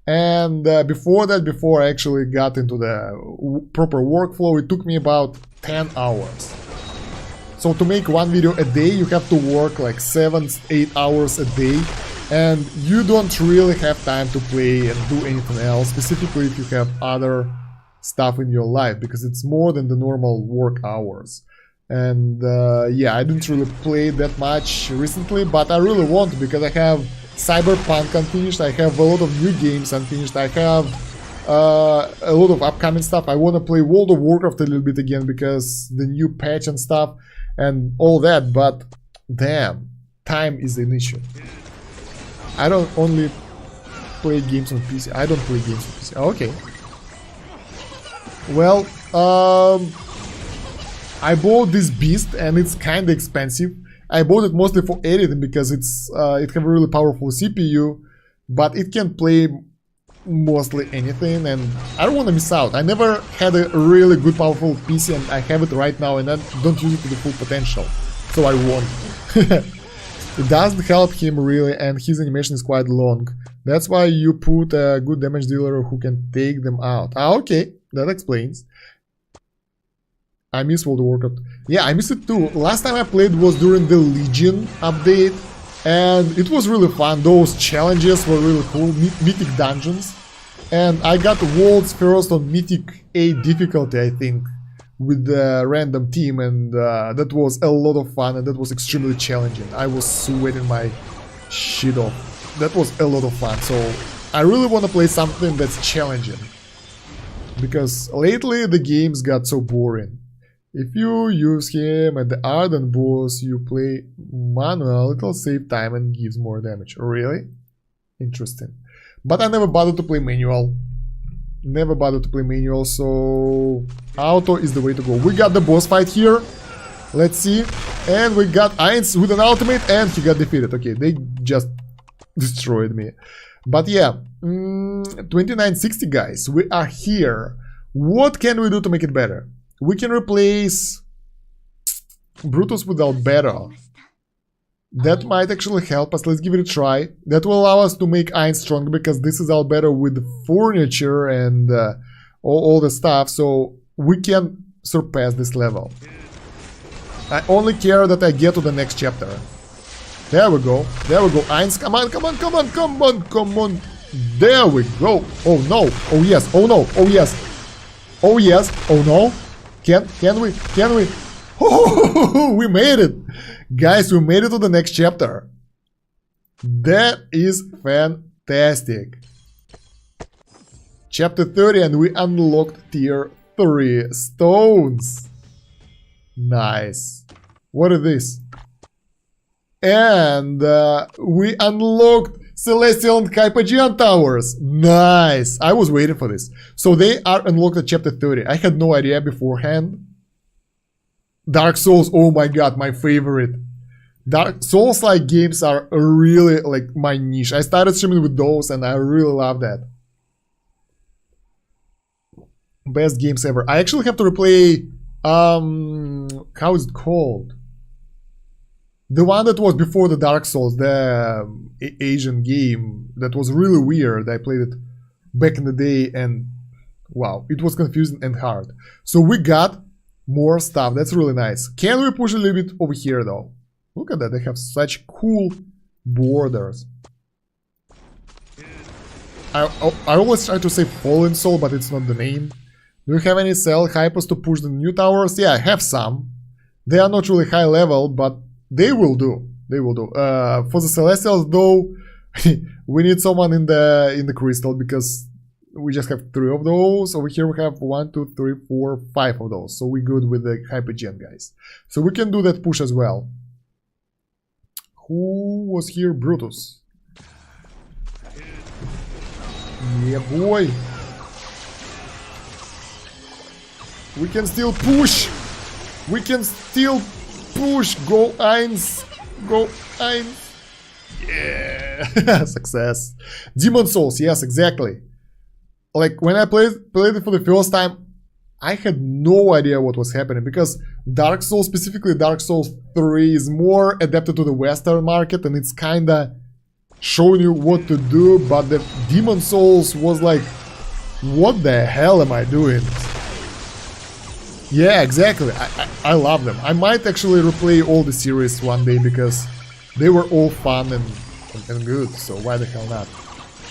And before that, before I actually got into the proper workflow, it took me about 10 hours. So to make one video a day, you have to work like 7-8 hours a day. And you don't really have time to play and do anything else, specifically if you have other stuff in your life, because it's more than the normal work hours. And yeah, I didn't really play that much recently, but I really want to, because I have Cyberpunk unfinished, I have a lot of new games unfinished, I have a lot of upcoming stuff. I want to play World of Warcraft a little bit again, because the new patch and stuff and all that, but damn, time is an issue. I don't only play games on PC. I don't play games on PC. Okay. Well, I bought this beast and it's kind of expensive. I bought it mostly for editing because it's it have a really powerful CPU, but it can play mostly anything, and I don't want to miss out. I never had a really good powerful PC, and I have it right now, and I don't use it to the full potential, so I won't. It doesn't help him really, and his animation is quite long. That's why you put a good damage dealer who can take them out. Ah, okay, that explains. I miss World of Warcraft. Yeah, I miss it too. Last time I played was during the Legion update, and it was really fun. Those challenges were really cool, mythic dungeons. And I got world's first on Mythic 8 difficulty, I think, with the random team, and that was a lot of fun, and that was extremely challenging. I was sweating my shit off. That was a lot of fun, so I really want to play something that's challenging, because lately the games got so boring. If you use him at the Arden boss, you play manual, it'll save time and gives more damage. Really? Interesting. But I never bothered to play manual. Never bothered to play manual, so auto is the way to go. We got the boss fight here. Let's see. And we got Ainz with an ultimate, and he got defeated. Okay, they just destroyed me. But yeah, 2960 guys, we are here. What can we do to make it better? We can replace Brutus with Albedo. That might actually help us. Let's give it a try. That will allow us to make Ainz stronger, because this is Albedo with furniture and all the stuff, so we can surpass this level. I only care that I get to the next chapter. There we go. There we go. Ainz, come on, come on, come on, come on, come on. There we go. Oh no. Oh yes. Oh no. Oh yes. Oh yes. Oh no. Can we? Can we? Oh, we made it. Guys, we made it to the next chapter. That is fantastic. Chapter 30, and we unlocked tier 3 stones. Nice. What is this? And we unlocked Celestial and Hypogean towers. Nice. I was waiting for this. So they are unlocked at chapter 30. I had no idea beforehand. Dark Souls, oh my god, my favorite. Dark Souls-like games are really like my niche. I started streaming with those and I really love that. Best games ever. I actually have to replay, how is it called? The one that was before the Dark Souls, the Asian game that was really weird. I played it back in the day, and wow, it was confusing and hard. So we got more stuff. That's really nice. Can we push a little bit over here though? Look at that, they have such cool borders. I always try to say Fallen Soul, but it's not the name. Do you have any cell hypers to push the new towers? Yeah, I have some. They are not really high level, but they will do. They will do. For the Celestials though, we need someone in the crystal because we just have 3 of those. Over here we have 1, 2, 3, 4, 5 of those. So we're good with the hypergen guys. So we can do that push as well. Who was here? Brutus. Yeah, boy. We can still push. We can still push. Go Eins. Go Eins. Yeah. Success. Demon Souls. Yes, exactly. Like when I played it for the first time, I had no idea what was happening because Dark Souls, specifically Dark Souls 3, is more adapted to the Western market and it's kinda showing you what to do, but the Demon Souls was like, what the hell am I doing? Yeah, exactly. I love them. I might actually replay all the series one day because they were all fun and good, so why the hell not?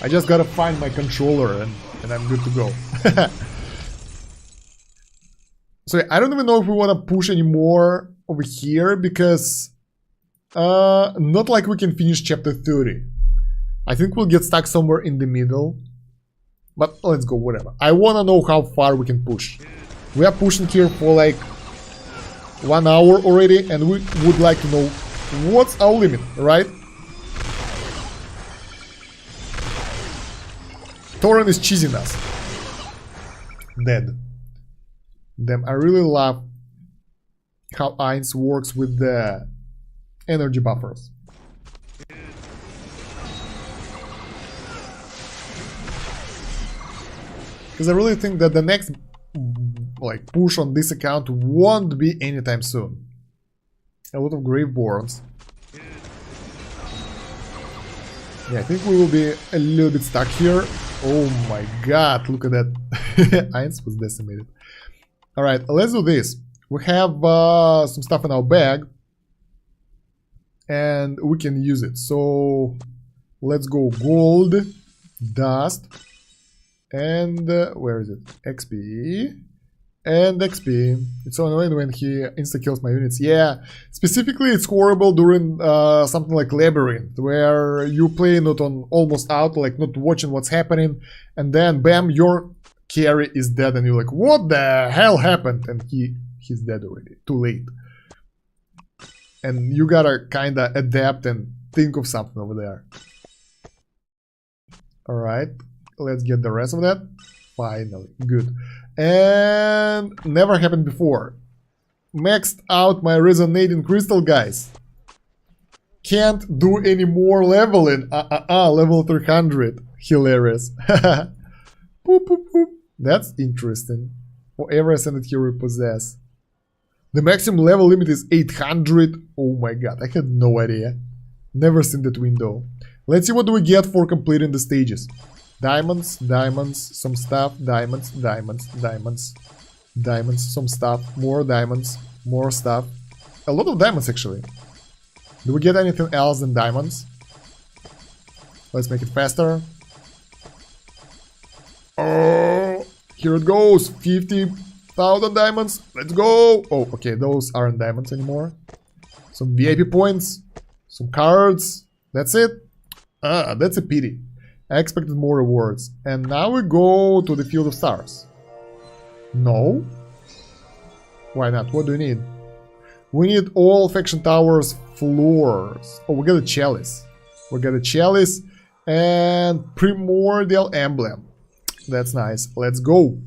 I just gotta find my controller and I'm good to go. So I don't even know if we want to push any more over here because not like we can finish chapter 30. I think we'll get stuck somewhere in the middle. But let's go, whatever. I want to know how far we can push. We are pushing here for like 1 hour already and we would like to know what's our limit, right? Torrent is cheesing us. Dead. Damn, I really love how Eins works with the energy buffers. Because I really think that the next like push on this account won't be anytime soon. A lot of Graveborns. Yeah, I think we will be a little bit stuck here. Oh my god, look at that. Eins was decimated. Alright, let's do this. We have some stuff in our bag. And we can use it. So, let's go gold, dust, and where is it? XP. And XP. It's so annoying when he insta-kills my units. Yeah, specifically it's horrible during something like Labyrinth, where you play not on almost out, like not watching what's happening, and then bam, your carry is dead and you're like, what the hell happened? And he's dead already, too late. And you gotta kinda adapt and think of something over there. Alright, let's get the rest of that. Finally, good. And never happened before. Maxed out my resonating crystal, guys. Can't do any more leveling. Level 300. Hilarious. Boop, boop, boop. That's interesting. For every ascended hero we possess. The maximum level limit is 800. Oh my god, I had no idea. Never seen that window. Let's see what do we get for completing the stages. Diamonds, diamonds, some stuff, diamonds, diamonds, diamonds, diamonds, some stuff, more diamonds, more stuff. A lot of diamonds actually. Do we get anything else than diamonds? Let's make it faster. Oh, here it goes. 50,000 diamonds. Let's go. Oh, okay, those aren't diamonds anymore. Some VIP points, some cards. That's it. That's a pity. I expected more rewards. And now we go to the Field of Stars. No? Why not? What do we need? We need all faction towers floors. Oh, we got a chalice. We got a chalice and primordial emblem. That's nice. Let's go.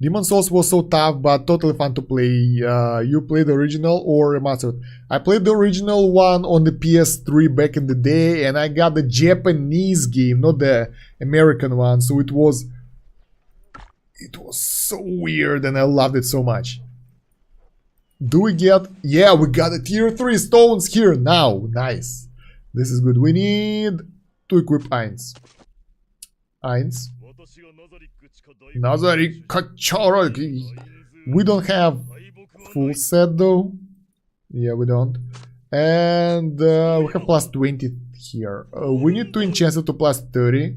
Demon Souls was so tough, but totally fun to play. You played the original or remastered? I played the original one on the PS3 back in the day, and I got the Japanese game, not the American one. So it was so weird, and I loved it so much. Do we get? Yeah, we got the tier 3 stones here now. Nice. This is good. We need to equip Eins. Eins. Nazari Kachara. We don't have full set though. Yeah, we don't. And we have plus 20 here. We need to enchant it to plus 30.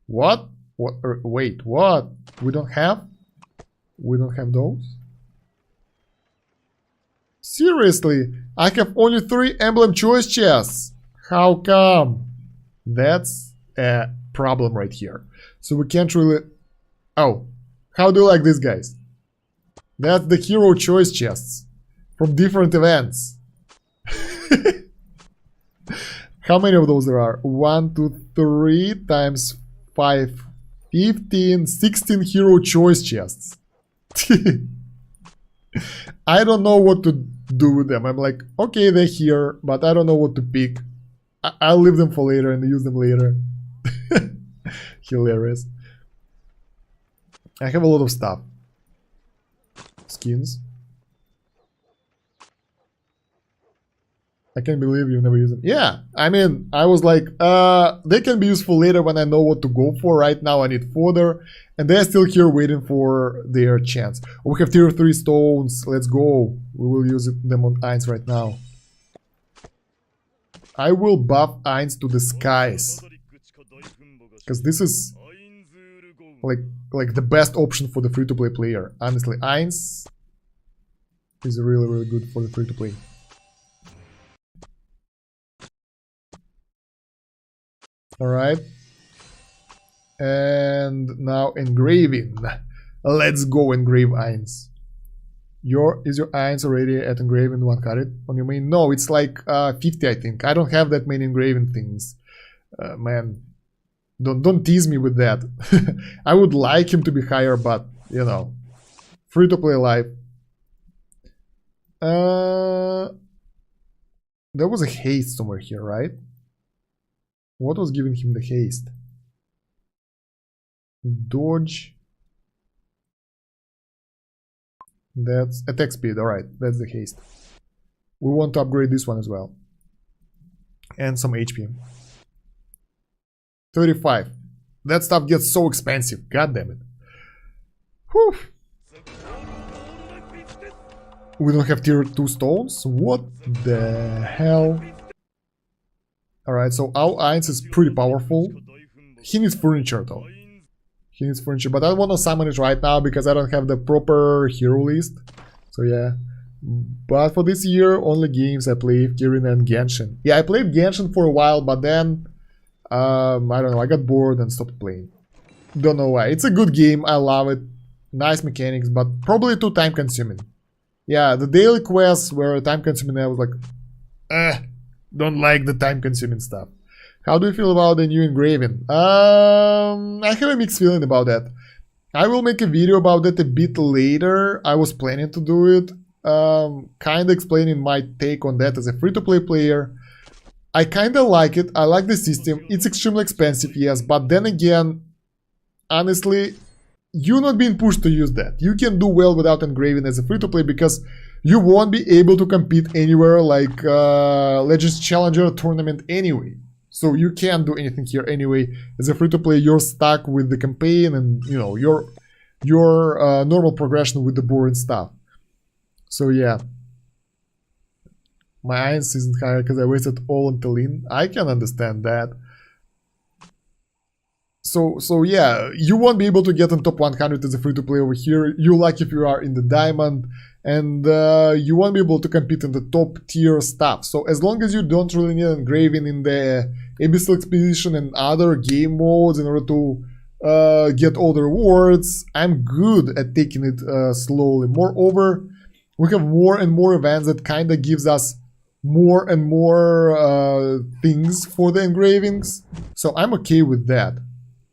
What? What? Wait, what? We don't have? We don't have those? Seriously? I have only 3 emblem choice chests. How come? That's a problem right here. So we can't really... Oh, how do you like this, guys? That's the hero choice chests from different events. How many of those there are? 1, 2, 3 times 5, 15, 16 hero choice chests. I don't know what to do with them. I'm like, okay, they're here, but I don't know what to pick. I'll leave them for later and use them later. Hilarious. I have a lot of stuff. Skins. I can't believe you never use them. Yeah, I mean, I was like, they can be useful later when I know what to go for. Right now I need fodder, and they're still here waiting for their chance. We have tier 3 stones. Let's go. We will use them on Eins right now. I will buff Eins to the skies, because this is like the best option for the free-to-play player. Honestly, Eins is really good for the free-to-play. Alright. And now engraving. Let's go engrave Eins. Is your Eins already at engraving 100 on your main? No, it's like 50, I think. I don't have that many engraving things. Man, don't tease me with that. I would like him to be higher, but you know, free to play life. There was a haste somewhere here, right? What was giving him the haste? Dodge. That's attack speed. Alright, that's the haste. We want to upgrade this one as well. And some HP. 35. That stuff gets so expensive. God damn it. Whew. We don't have tier 2 stones? What the hell? Alright, so our Eins is pretty powerful. He needs furniture though. He needs furniture, but I don't want to summon it right now because I don't have the proper hero list. So yeah. But for this year, only games I play AFK ARENA and Genshin. Yeah, I played Genshin for a while, but then I don't know, I got bored and stopped playing. Don't know why. It's a good game, I love it. Nice mechanics, but probably too time consuming. Yeah, the daily quests were time consuming. I was like, don't like the time consuming stuff. How do you feel about the new engraving? I have a mixed feeling about that. I will make a video about that a bit later. I was planning to do it. Kinda explaining my take on that as a free-to-play player. I kinda like it. I like the system. It's extremely expensive, yes, but then again, honestly, you're not being pushed to use that. You can do well without engraving as a free-to-play because you won't be able to compete anywhere like Legends Challenger tournament anyway. So you can't do anything here anyway. As a free-to-play, you're stuck with the campaign and, you know, your normal progression with the boring stuff. So yeah. My Eins isn't higher because I wasted all on Tallinn. I can understand that. So yeah, you won't be able to get on top 100 as a free-to-play over here. You're lucky if you are in the diamond, and you won't be able to compete in the top tier stuff. So as long as you don't really need engraving in the Abyssal Expedition and other game modes in order to get all the rewards, I'm good at taking it slowly. Moreover, we have more and more events that kind of gives us more and more things for the engravings. So I'm okay with that.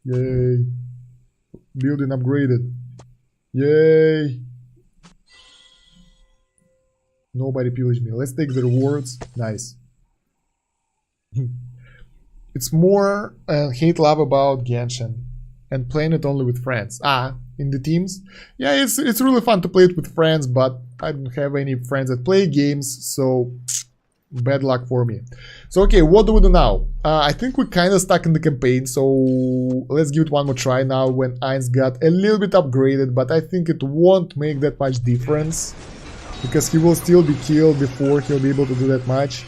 Yay. Building upgraded. Yay. Nobody pillaged me. Let's take the rewards. Nice. It's more hate-love about Genshin. And playing it only with friends. In the teams? Yeah, it's really fun to play it with friends, but I don't have any friends that play games, so Bad luck for me. So okay, what do we do now? I think we're kind of stuck in the campaign, so let's give it one more try now when Ainz got a little bit upgraded, but I think it won't make that much difference because he will still be killed before he'll be able to do that much.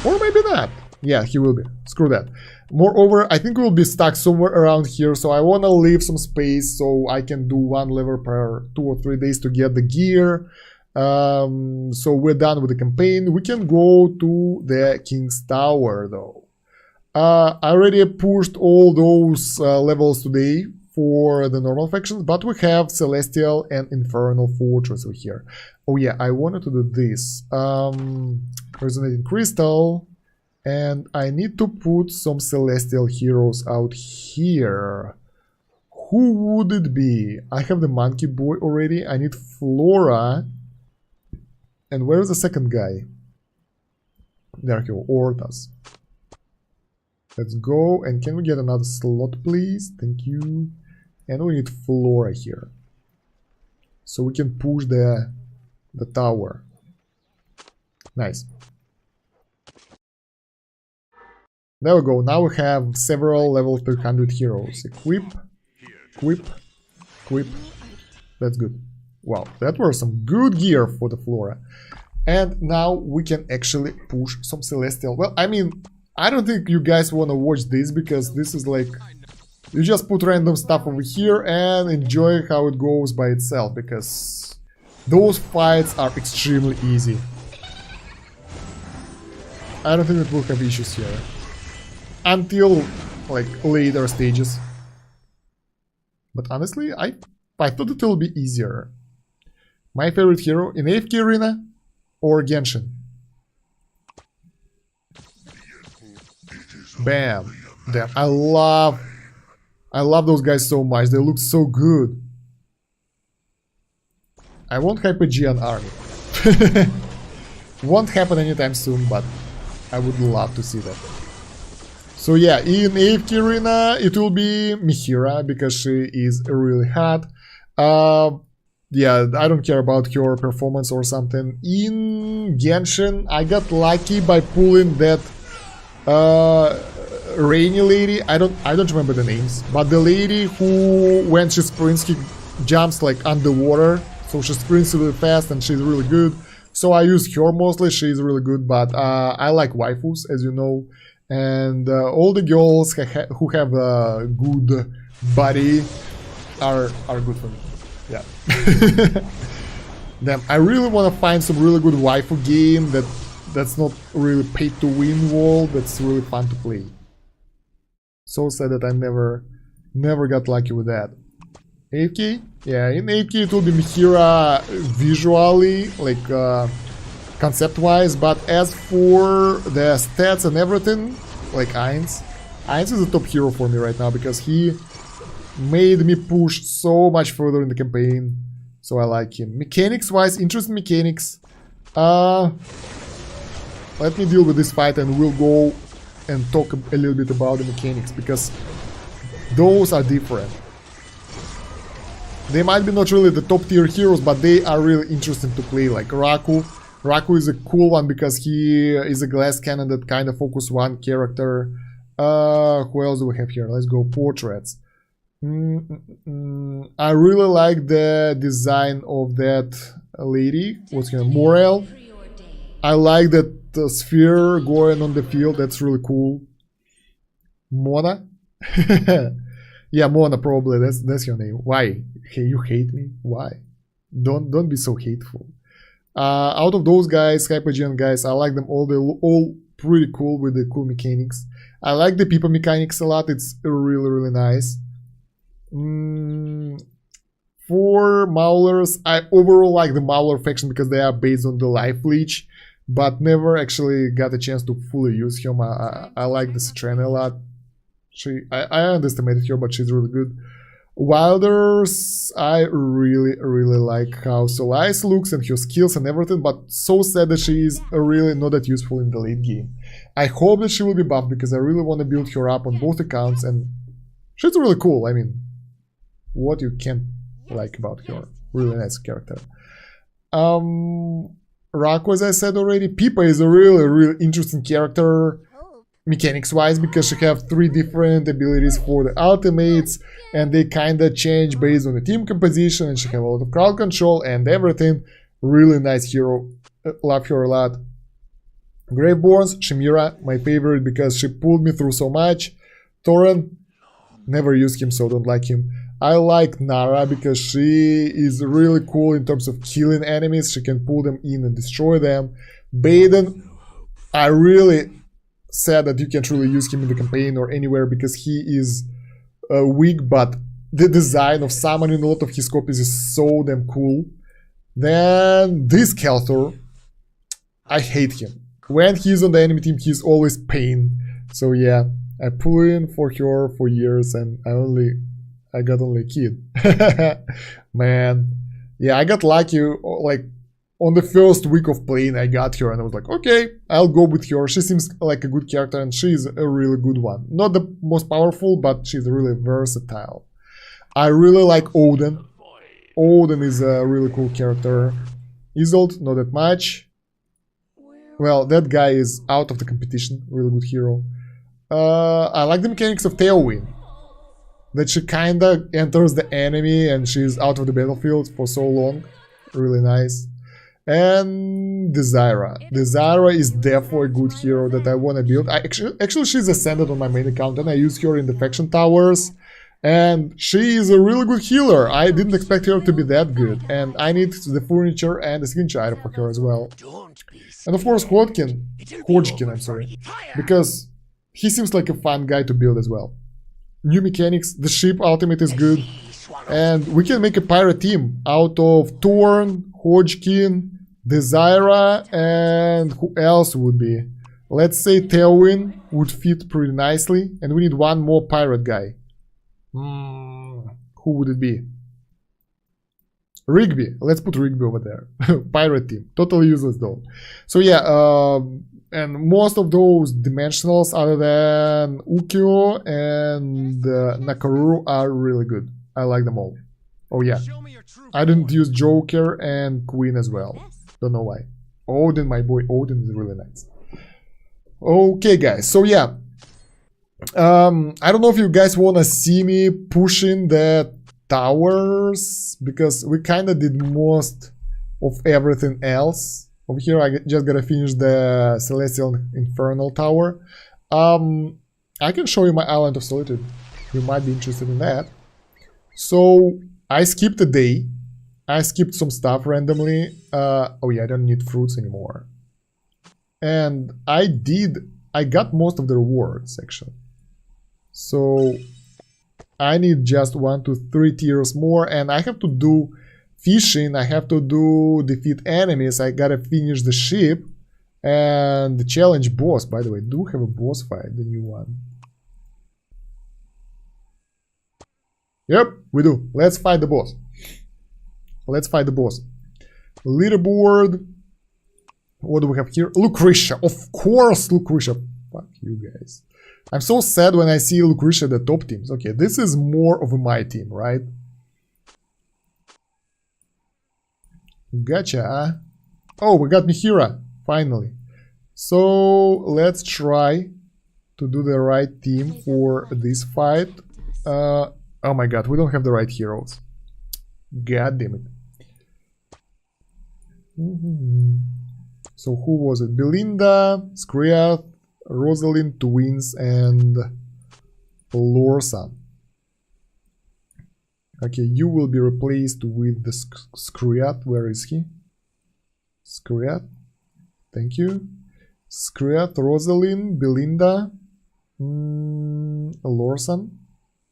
Or maybe not. Yeah, he will be. Screw that. Moreover, I think we'll be stuck somewhere around here, so I want to leave some space so I can do one level per 2 or 3 days to get the gear. So we're done with the campaign. We can go to the King's Tower though. I already pushed all those levels today for the normal factions, but we have Celestial and Infernal Fortress over here. Oh yeah, I wanted to do this. Resonating Crystal, and I need to put some Celestial heroes out here. Who would it be? I have the Monkey Boy already. I need Flora. And where's the second guy? There he is, Ortas. Let's go, and can we get another slot, please? Thank you. And we need Flora here. So we can push the tower. Nice. There we go, now we have several level 300 heroes. Equip, equip, equip. That's good. Wow, that was some good gear for the Flora. And now we can actually push some Celestial. Well, I mean, I don't think you guys want to watch this because this is like... You just put random stuff over here and enjoy how it goes by itself, because those fights are extremely easy. I don't think that we'll have issues here. Until, like, later stages. But honestly, I thought it will be easier. My favorite hero in AFK Arena or Genshin? Bam. Damn, I love those guys so much. They look so good. I want Hyper-G on army. Won't happen anytime soon, but I would love to see that. So yeah, in AFK Arena it will be Mihira because she is really hot. Yeah, I don't care about her performance or something. In Genshin, I got lucky by pulling that rainy lady. I don't remember the names, but the lady who, when she sprints, she jumps like underwater, so she sprints really fast and she's really good. So I use her mostly. She's really good, but I like waifus, as you know, and all the girls who have a good body are good for me. Yeah. Damn, I really want to find some really good waifu game that's not really paid to win world, that's really fun to play. So sad that I never got lucky with that. AFK? Yeah, in AFK it will be Mihira visually, like concept-wise, but as for the stats and everything, like Ainz is the top hero for me right now because he made me push so much further in the campaign, so I like him. Mechanics-wise, interesting mechanics. Let me deal with this fight and we'll go and talk a little bit about the mechanics, because those are different. They might be not really the top tier heroes, but they are really interesting to play, like Raku. Raku is a cool one because he is a glass cannon that kind of focus one character. Who else do we have here? Let's go portraits. I really like the design of that lady. What's her name? Morel. I like that sphere going on the field. That's really cool. Mona. Yeah, Mona probably. That's your name. Why? Hey, you hate me? Why? Don't be so hateful. Out of those guys, Hyper-Gen guys, I like them all. They're all pretty cool with the cool mechanics. I like the people mechanics a lot. It's really nice. For Maulers, I overall like the Mauler faction because they are based on the life leech, but never actually got a chance to fully use him. I like the Citrena a lot. I underestimated her, but she's really good. Wilders, I really like how Solice looks and her skills and everything, but so sad that she is really not that useful in the late game. I hope that she will be buffed because I really want to build her up on both accounts, and she's really cool. I mean, what you can't like about her? Really nice character. Rako, as I said already. Pipa is a really interesting character mechanics-wise, because she have 3 different abilities for the ultimates, and they kinda change based on the team composition, and she have a lot of crowd control and everything. Really nice hero. Love her a lot. Graveborns, Chimera, my favorite because she pulled me through so much. Thoran, never used him, so don't like him. I like Nara because she is really cool in terms of killing enemies. She can pull them in and destroy them. Baden, I really sad that you can't really use him in the campaign or anywhere because he is weak, but the design of summoning a lot of his copies is so damn cool. Then this Kelthor, I hate him. When he's on the enemy team, he's always pain. So yeah, I pull in for her for years and I got only a kid. Man. Yeah, I got lucky, like, on the first week of playing I got her and I was like, okay, I'll go with her. She seems like a good character and she's a really good one. Not the most powerful, but she's really versatile. I really like Odin. Odin is a really cool character. Isolde, not that much. Well, that guy is out of the competition. Really good hero. I like the mechanics of Tailwind. That she kinda enters the enemy and she's out of the battlefield for so long. Really nice. And Desira. Desira is therefore a good hero that I wanna build. Actually she's ascended on my main account and I use her in the faction towers. And she is a really good healer. I didn't expect her to be that good. And I need the furniture and the signature item for her as well. And of course Hodgkin, I'm sorry. Because he seems like a fun guy to build as well. New mechanics, the ship ultimate is good. And we can make a pirate team out of Thorn, Hodgkin, Desira, and who else would be? Let's say Tailwind would fit pretty nicely. And we need one more pirate guy. Who would it be? Rigby. Let's put Rigby over there. Pirate team. Totally useless though. So yeah, and most of those dimensionals other than Ukyo and Nakaruru are really good. I like them all. Oh yeah. I didn't use Joker and Queen as well. Don't know why. Odin, my boy Odin is really nice. Okay guys, so yeah. I don't know if you guys wanna see me pushing the towers, because we kinda did most of everything else. Over here I just gotta finish the Celestial Infernal Tower. I can show you my Island of Solitude. You might be interested in that. So I skipped a day. I skipped some stuff randomly. Oh yeah, I don't need fruits anymore. And I got most of the rewards actually. So I need just 1 to 3 tiers more, and I have to do fishing, I have to do defeat enemies, I gotta finish the ship, and the challenge boss. By the way, do have a boss fight, the new one. Yep, we do. Let's fight the boss. Let's fight the boss. Leaderboard. What do we have here? Lucretia. Of course, Lucretia. Fuck you guys. I'm so sad when I see Lucretia the top teams. Okay, this is more of my team, right? Gotcha. Oh, we got Mihira, finally. So, let's try to do the right team for this fight. Oh my god, we don't have the right heroes. God damn it. So, who was it? Belinda, Skriath, Rosalind, Twins, and Lorsan. Okay, you will be replaced with the Skriath. Where is he? Skriath. Thank you. Skriath, Rosalind, Belinda, Lorsan.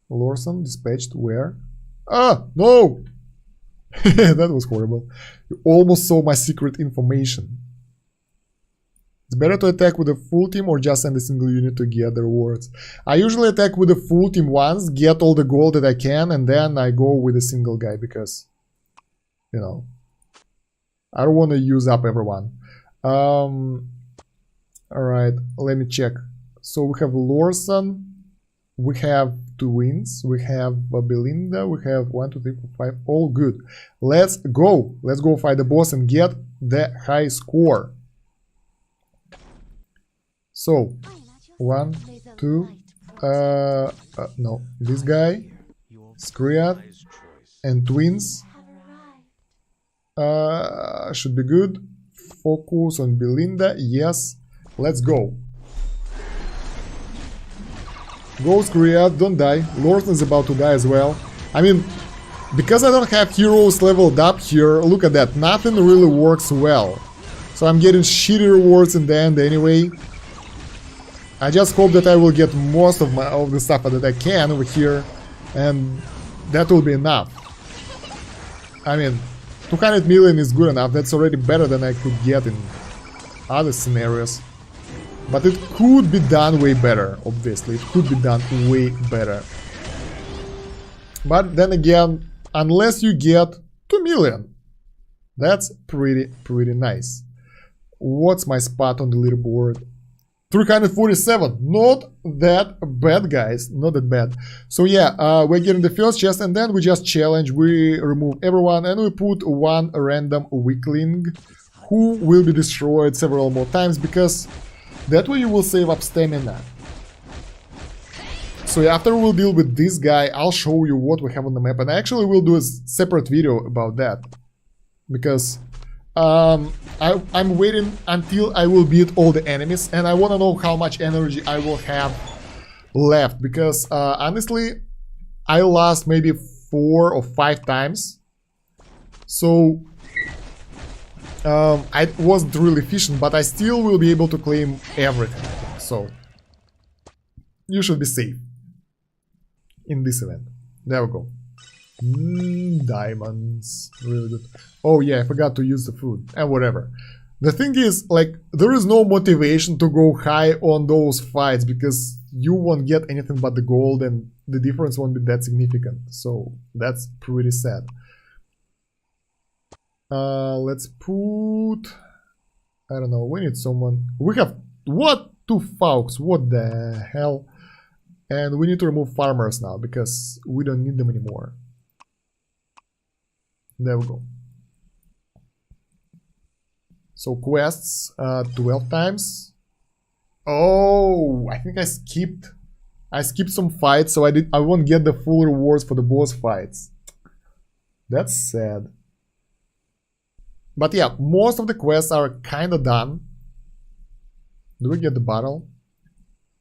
Lorsan dispatched where? Ah, no! That was horrible. You almost saw my secret information. It's better to attack with a full team or just send a single unit to get the rewards. I usually attack with a full team once, get all the gold that I can, and then I go with a single guy because, you know, I don't want to use up everyone. Alright, let me check. So we have Lorsan. We have 2 wins. We have Belinda. We have 1, 2, 3, 4, 5. All good. Let's go. Let's go fight the boss and get the high score. So, 1, 2. No, this guy, Skriat, and twins. Should be good. Focus on Belinda. Yes. Let's go. Go Skriat, don't die. Lorton is about to die as well. I mean, because I don't have heroes leveled up here, look at that. Nothing really works well. So I'm getting shitty rewards in the end anyway. I just hope that I will get most of the stuff that I can over here, and that will be enough. I mean, 200 million is good enough. That's already better than I could get in other scenarios. But it could be done way better, obviously. It could be done way better. But then again, unless you get 2 million, that's pretty nice. What's my spot on the leaderboard? 347. Not that bad, guys. Not that bad. So yeah, we're getting the first chest, and then we just challenge. We remove everyone, and we put one random weakling who will be destroyed several more times, because that way you will save up stamina. So yeah, after we'll deal with this guy, I'll show you what we have on the map, and I actually will do a separate video about that, because I'm waiting until I will beat all the enemies, and I want to know how much energy I will have left, because honestly, I lost maybe 4 or 5 times, so I wasn't really efficient, but I still will be able to claim everything, so you should be safe in this event. There we go. Diamonds, really good. Oh yeah, I forgot to use the food, and whatever. The thing is, like, there is no motivation to go high on those fights, because you won't get anything but the gold, and the difference won't be that significant, so that's pretty sad. Let's put, I don't know, we need someone. We have, what? 2 Fauks, what the hell? And we need to remove farmers now, because we don't need them anymore. There we go. So quests, 12 times. Oh, I think I skipped some fights, so I won't get the full rewards for the boss fights. That's sad. But yeah, most of the quests are kinda done. Do we get the battle?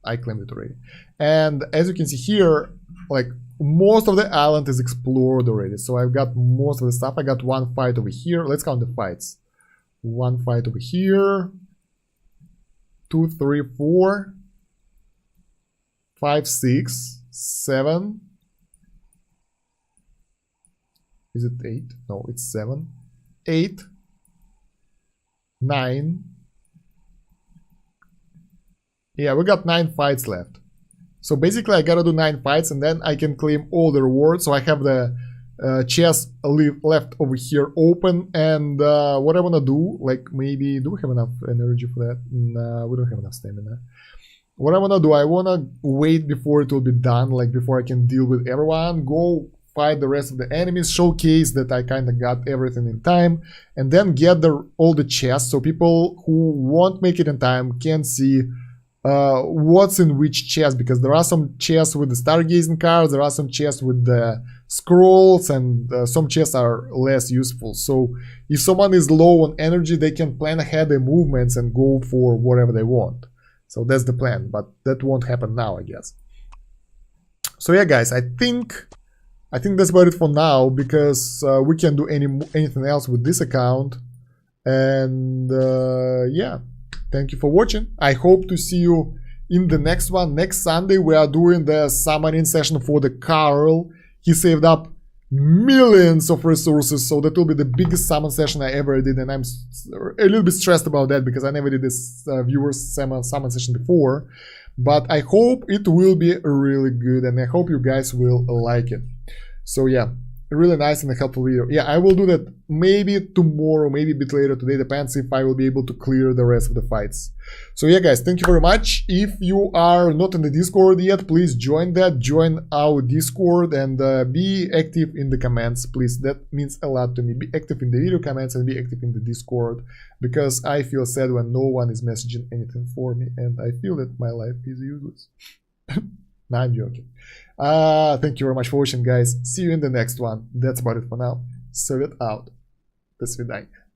I claimed it already. And as you can see here, like, most of the island is explored already. So I've got most of the stuff. I got 1 fight over here. Let's count the fights. 1 fight over here. 2, 3, 4. 5, 6, 7. Is it 8? No, it's 7. 8. 9. Yeah, we got 9 fights left. So basically I gotta do 9 fights, and then I can claim all the rewards. So I have the chest left over here open, and what I wanna do, like, maybe, do we have enough energy for that? Nah, we don't have enough stamina. What I wanna do, I wanna wait before it will be done, like before I can deal with everyone, go fight the rest of the enemies, showcase that I kinda got everything in time, and then get all the chests, so people who won't make it in time can see what's in which chest, because there are some chests with the stargazing cards, there are some chests with the scrolls, and some chests are less useful. So if someone is low on energy, they can plan ahead their movements and go for whatever they want. So that's the plan, but that won't happen now, I guess. So yeah, guys, I think that's about it for now, because we can do anything else with this account. And yeah. Thank you for watching. I hope to see you in the next one. Next Sunday we are doing the summoning session for the Carl. He saved up millions of resources, so that will be the biggest summon session I ever did, and I'm a little bit stressed about that, because I never did this viewers summon session before. But I hope it will be really good, and I hope you guys will like it. So yeah, really nice and a helpful video. Yeah, I will do that maybe tomorrow, maybe a bit later today, depends if I will be able to clear the rest of the fights. So yeah guys, thank you very much. If you are not in the Discord yet, please join that, join our Discord and be active in the comments, please. That means a lot to me. Be active in the video comments and be active in the Discord, because I feel sad when no one is messaging anything for me and I feel that my life is useless. Nah, I'm joking. Thank you very much for watching, guys. See you in the next one. That's about it for now. Soviet out. До свидания.